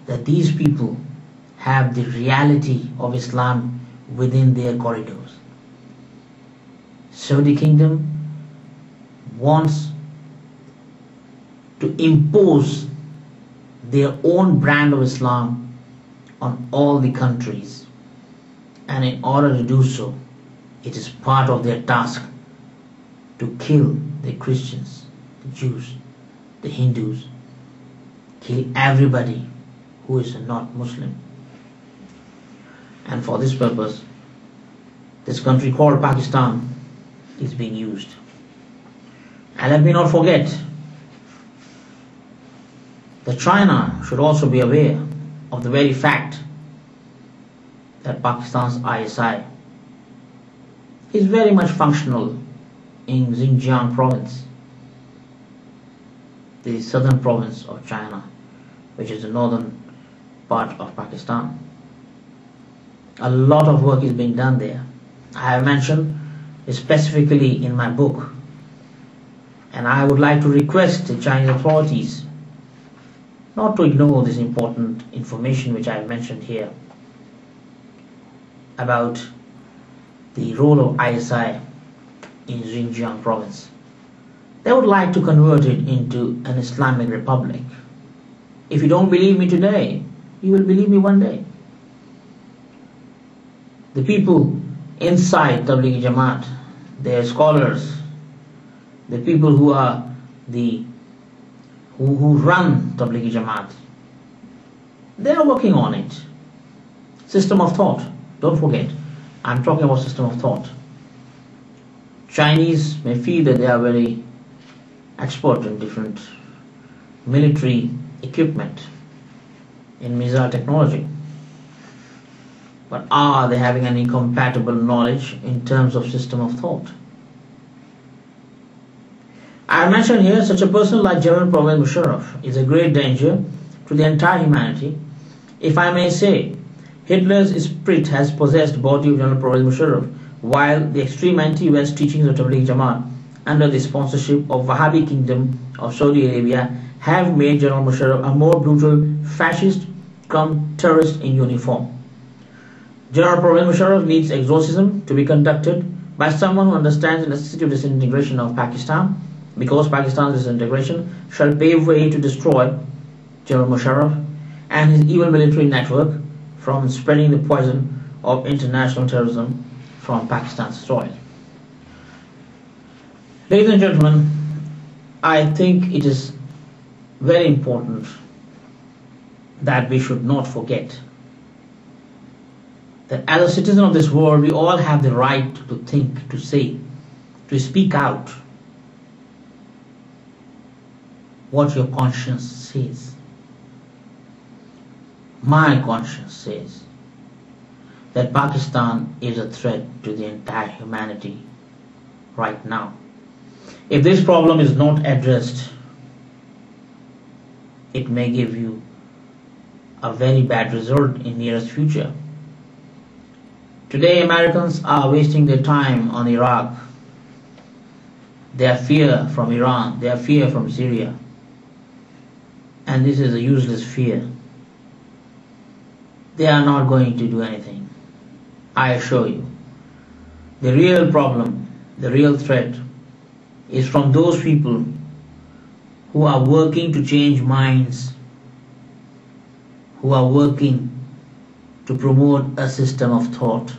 that these people have the reality of Islam within their corridors. Saudi Kingdom wants to impose their own brand of Islam on all the countries, and in order to do so, it is part of their task to kill the Christians, the Jews, the Hindus, kill everybody who is not Muslim. And for this purpose, this country called Pakistan is being used. And let me not forget that China should also be aware of the very fact that Pakistan's ISI is very much functional in Xinjiang province, the southern province of China, which is the northern part of Pakistan. A lot of work is being done there. I have mentioned specifically in my book, and I would like to request the Chinese authorities not to ignore this important information which I have mentioned here about the role of ISI in Xinjiang province. They would like to convert it into an Islamic republic. If you don't believe me today, you will believe me one day. The people inside Tablighi Jamaat, their scholars, the people who are who run Tablighi Jamaat, they are working on it. System of thought. Don't forget, I'm talking about system of thought. Chinese may feel that they are very expert in different military equipment, in missile technology. But are they having any compatible knowledge in terms of system of thought? I mentioned here such a person like General Pervez Musharraf is a great danger to the entire humanity. If I may say, Hitler's spirit has possessed the body of General Pervez Musharraf, while the extreme anti-West teachings of Tablighi Jamaat under the sponsorship of Wahhabi Kingdom of Saudi Arabia have made General Musharraf a more brutal fascist come terrorist in uniform. General Pervez Musharraf needs exorcism to be conducted by someone who understands the necessity of disintegration of Pakistan, because Pakistan's disintegration shall pave way to destroy General Musharraf and his evil military network from spreading the poison of international terrorism from Pakistan's soil. Ladies and gentlemen, I think it is very important that we should not forget that as a citizen of this world, we all have the right to think, to say, to speak out what your conscience says. My conscience says that Pakistan is a threat to the entire humanity right now. If this problem is not addressed, it may give you a very bad result in nearest future. Today, Americans are wasting their time on Iraq. They have fear from Iran, they have fear from Syria. And this is a useless fear. They are not going to do anything. I assure you. The real problem, the real threat is from those people who are working to change minds, who are working to promote a system of thought,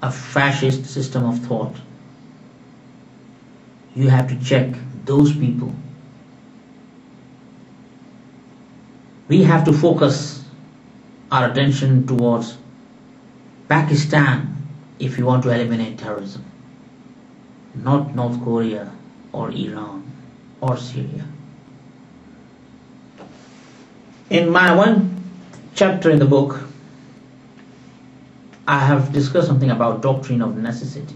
a fascist system of thought. You have to check those people. We have to focus our attention towards Pakistan if you want to eliminate terrorism, not North Korea or Iran or Syria. In my one chapter in the book, I have discussed something about doctrine of necessity.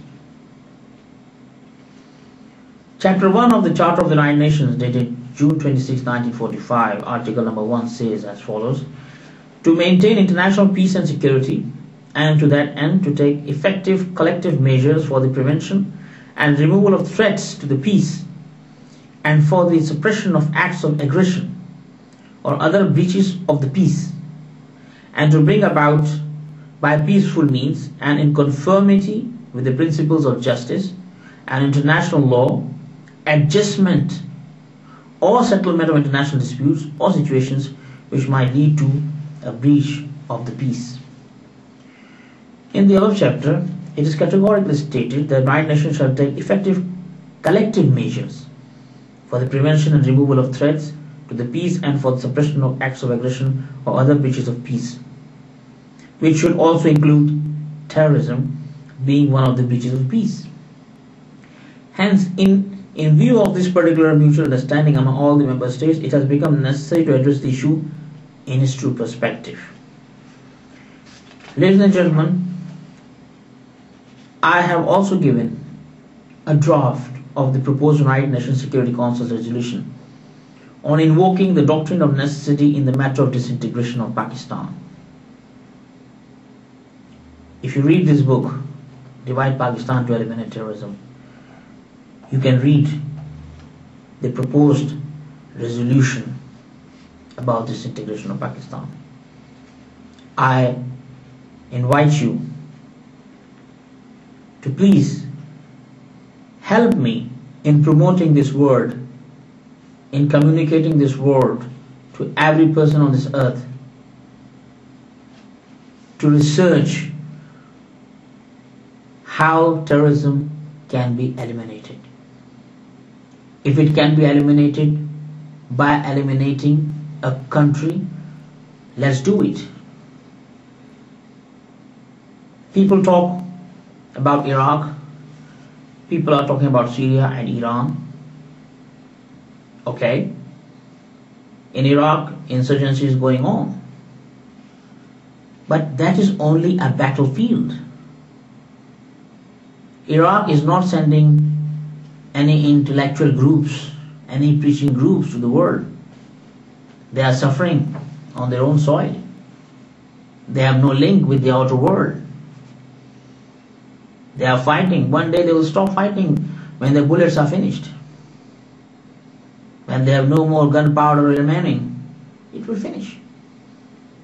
Chapter 1 of the Charter of the United Nations, dated June 26, 1945, article number 1 says as follows: to maintain international peace and security, and to that end to take effective collective measures for the prevention and removal of threats to the peace, and for the suppression of acts of aggression or other breaches of the peace, and to bring about by peaceful means and in conformity with the principles of justice and international law, adjustment or settlement of international disputes or situations which might lead to a breach of the peace. In the above chapter, it is categorically stated that the United Nations shall take effective collective measures for the prevention and removal of threats to the peace and for the suppression of acts of aggression or other breaches of peace, which should also include terrorism being one of the breaches of peace. Hence, in view of this particular mutual understanding among all the member states, it has become necessary to address the issue in its true perspective. Ladies and gentlemen, I have also given a draft of the proposed United Nations Security Council's resolution on invoking the doctrine of necessity in the matter of disintegration of Pakistan. If you read this book, Divide Pakistan to Eliminate Terrorism, you can read the proposed resolution about disintegration of Pakistan. I invite you to please help me in promoting this word, in communicating this word to every person on this earth, to research how terrorism can be eliminated. If it can be eliminated by eliminating a country, let's do it. People talk about Iraq, people are talking about Syria and Iran. Okay, in Iraq, insurgency is going on, but that is only a battlefield. Iraq is not sending any intellectual groups, any preaching groups to the world. They are suffering on their own soil. They have no link with the outer world. They are fighting. One day they will stop fighting when the bullets are finished. When they have no more gunpowder remaining, it will finish.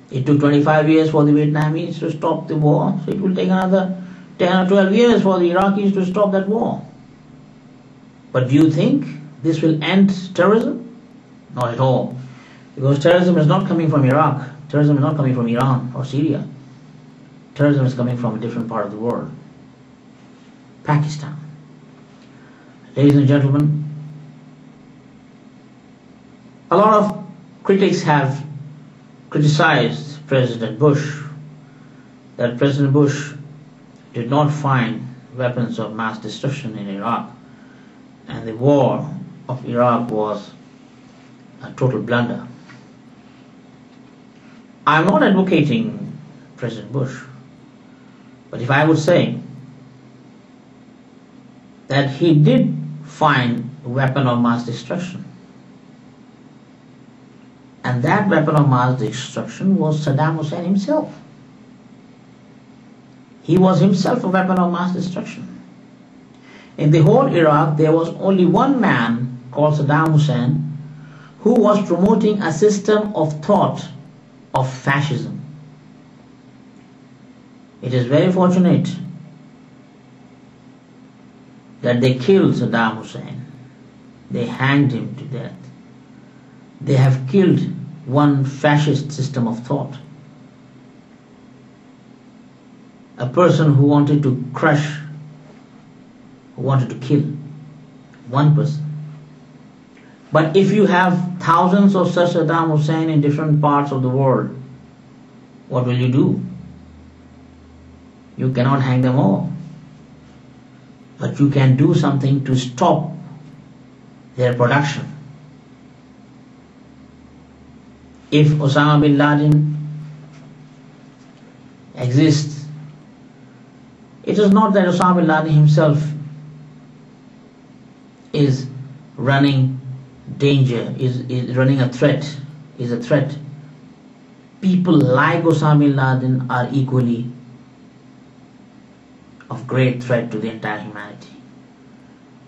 It took 25 years for the Vietnamese to stop the war, so it will take another 10 or 12 years for the Iraqis to stop that war. But do you think this will end terrorism? Not at all. Because terrorism is not coming from Iraq. Terrorism is not coming from Iran or Syria. Terrorism is coming from a different part of the world. Pakistan. Ladies and gentlemen, a lot of critics have criticized President Bush, that President Bush did not find weapons of mass destruction in Iraq, and the war of Iraq was a total blunder. I'm not advocating President Bush, but if I would say that he did find a weapon of mass destruction, and that weapon of mass destruction was Saddam Hussein himself. He was himself a weapon of mass destruction. In the whole Iraq, there was only one man called Saddam Hussein who was promoting a system of thought of fascism. It is very fortunate that they killed Saddam Hussein. They hanged him to death. They have killed one fascist system of thought. A person who wanted to crush, who wanted to kill one person. But if you have thousands of such Saddam Hussein in different parts of the world, what will you do? You cannot hang them all. But you can do something to stop their production. If Osama bin Laden exists, it is not that Osama bin Laden himself is running danger, is running a threat, is a threat. People like Osama bin Laden are equally of great threat to the entire humanity.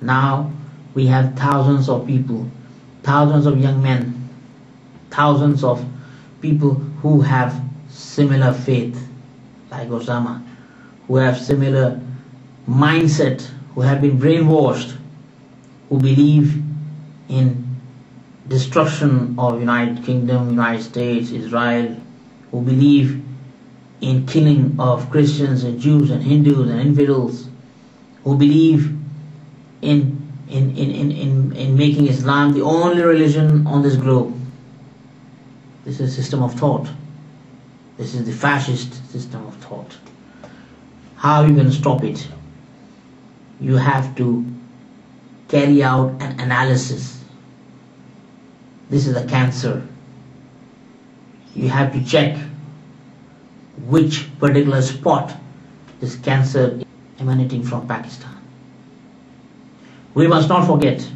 Now we have thousands of people, thousands of young men, thousands of people who have similar faith like Osama, who have similar mindset, who have been brainwashed, who believe in destruction of United Kingdom, United States, Israel, who believe in killing of Christians and Jews and Hindus and infidels, who believe in making Islam the only religion on this globe. This is a system of thought. This is the fascist system of thought. How are you going to stop it? You have to carry out an analysis. This is a cancer. You have to check which particular spot is cancer emanating from Pakistan. We must not forget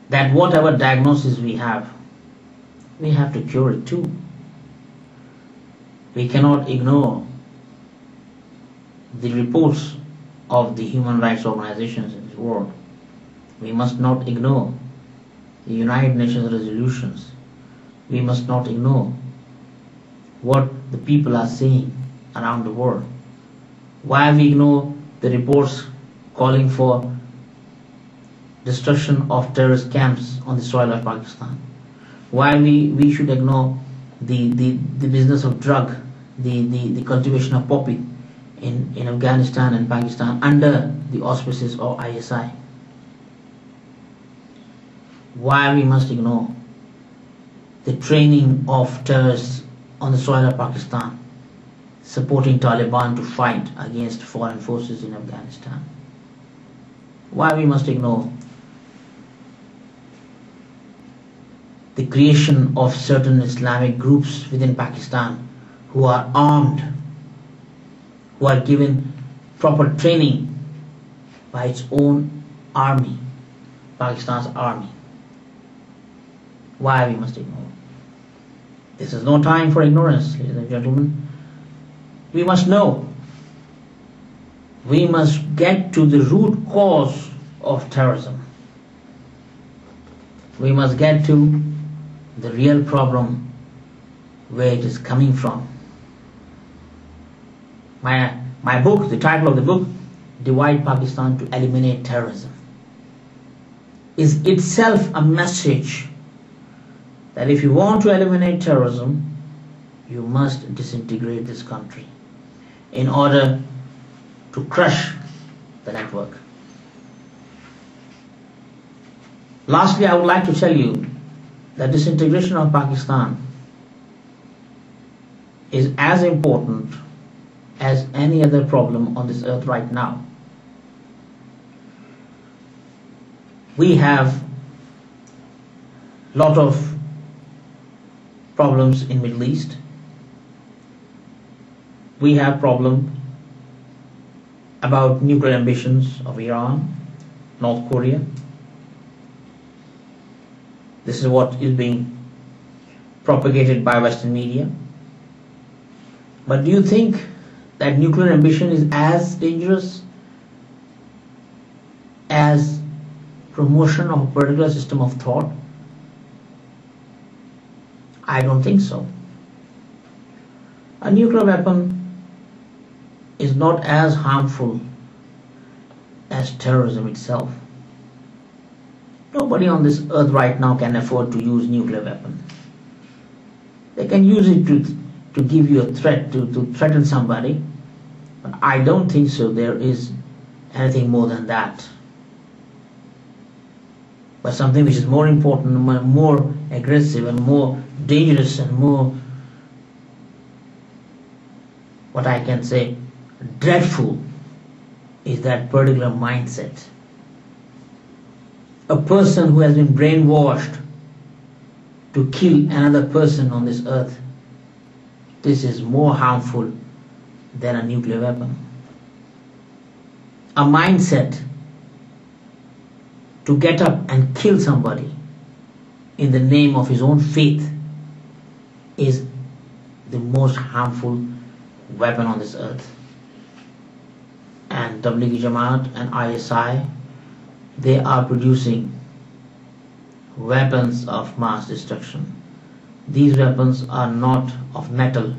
that whatever diagnosis we have to cure it too. We cannot ignore the reports of the human rights organizations in this world. We must not ignore the United Nations resolutions. We must not ignore what the people are saying around the world. Why we ignore the reports calling for destruction of terrorist camps on the soil of Pakistan. Why we should ignore the business of drug, the cultivation of poppy in Afghanistan and Pakistan under the auspices of ISI. Why we must ignore the training of terrorists on the soil of Pakistan, supporting Taliban to fight against foreign forces in Afghanistan. Why we must ignore the creation of certain Islamic groups within Pakistan who are armed, who are given proper training by its own army, Pakistan's army. Why we must ignore? This is no time for ignorance, ladies and gentlemen. We must know. We must get to the root cause of terrorism. We must get to the real problem, where it is coming from. My book, the title of the book, Divide Pakistan to Eliminate Terrorism, is itself a message that if you want to eliminate terrorism, you must disintegrate this country in order to crush the network. Lastly, I would like to tell you that disintegration of Pakistan is as important as any other problem on this earth right now. We have a lot of problems in Middle East. We have problem about nuclear ambitions of Iran, North Korea. This is what is being propagated by Western media. But do you think that nuclear ambition is as dangerous as promotion of a particular system of thought? I don't think so. A nuclear weapon is not as harmful as terrorism itself. Nobody on this earth right now can afford to use nuclear weapon. They can use it to give you a threat, to threaten somebody, but I don't think so there is anything more than that. But something which is more important, more aggressive and more dangerous and more, what I can say, dreadful, is that particular mindset. A person who has been brainwashed to kill another person on this earth, this is more harmful than a nuclear weapon. A mindset to get up and kill somebody in the name of his own faith is the most harmful weapon on this earth. And Tablighi Jamaat and ISI, they are producing weapons of mass destruction. These weapons are not of metal,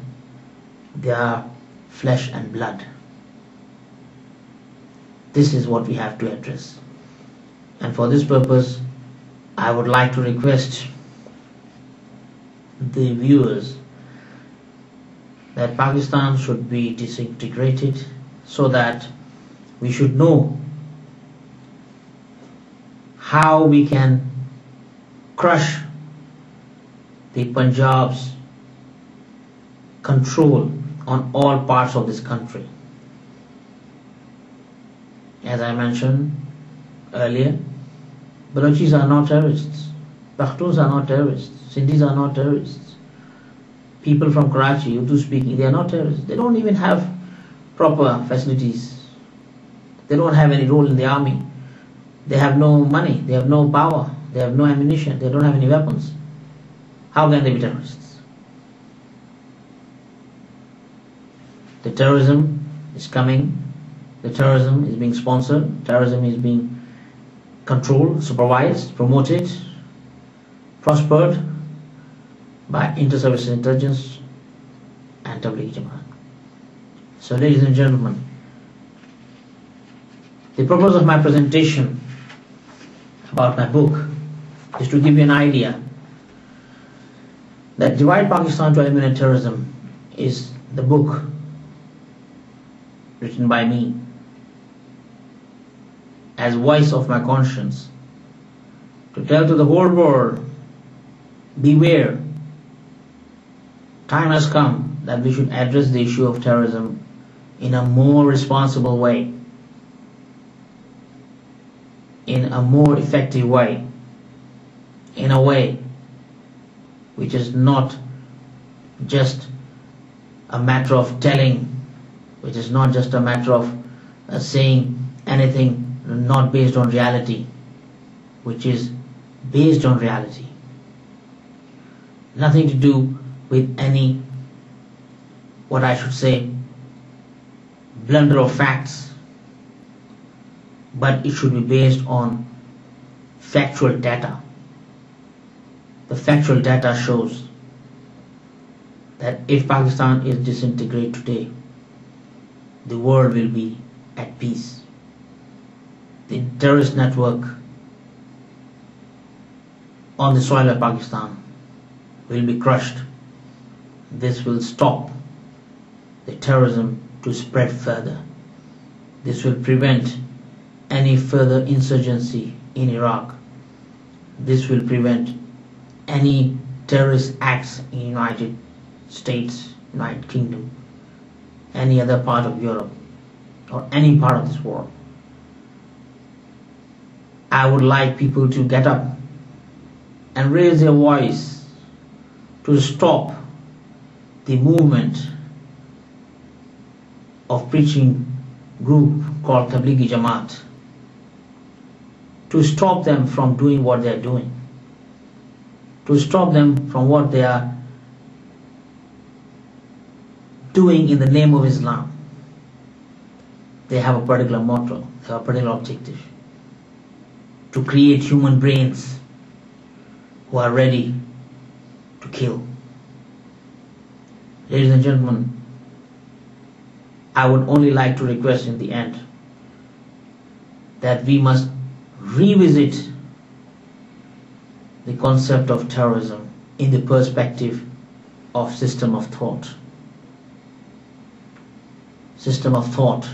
they are flesh and blood. This is what we have to address. And for this purpose, I would like to request the viewers that Pakistan should be disintegrated so that we should know how we can crush the Punjab's control on all parts of this country. As I mentioned earlier, Balochis are not terrorists, Pakhtuns are not terrorists, Sindhis are not terrorists. People from Karachi, Urdu speaking, they are not terrorists. They don't even have proper facilities. They don't have any role in the army. They have no money, they have no power, they have no ammunition, they don't have any weapons. How can they be terrorists? The terrorism is coming, the terrorism is being sponsored, terrorism is being controlled, supervised, promoted, prospered by inter-service intelligence and Tablighi Jamaat. So ladies and gentlemen, The purpose of my presentation about my book is to give you an idea that Divide Pakistan to Eliminate Terrorism is the book written by me as voice of my conscience to tell to the whole world, beware, time has come that we should address the issue of terrorism in a more responsible way, in a more effective way, in a way which is not just a matter of telling, which is not just a matter of saying anything not based on reality, which is based on reality. Nothing to do with any, what I should say, blunder of facts, but it should be based on factual data. The factual data shows that if Pakistan is disintegrated today, the world will be at peace. The terrorist network on the soil of Pakistan will be crushed. This will stop the terrorism to spread further. This will prevent any further insurgency in Iraq. This will prevent any terrorist acts in United States, United Kingdom, any other part of Europe, or any part of this world. I would like people to get up and raise their voice to stop the movement of preaching group called Tablighi Jamaat, to stop them from doing what they are doing, to stop them from what they are doing in the name of Islam. They have a particular motto, they have a particular objective: to create human brains who are ready to kill. Ladies and gentlemen, I would only like to request in the end that we must revisit the concept of terrorism in the perspective of system of thought. System of thought,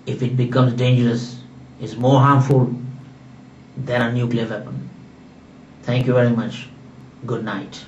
if it becomes dangerous, is more harmful than a nuclear weapon. Thank you very much. Good night.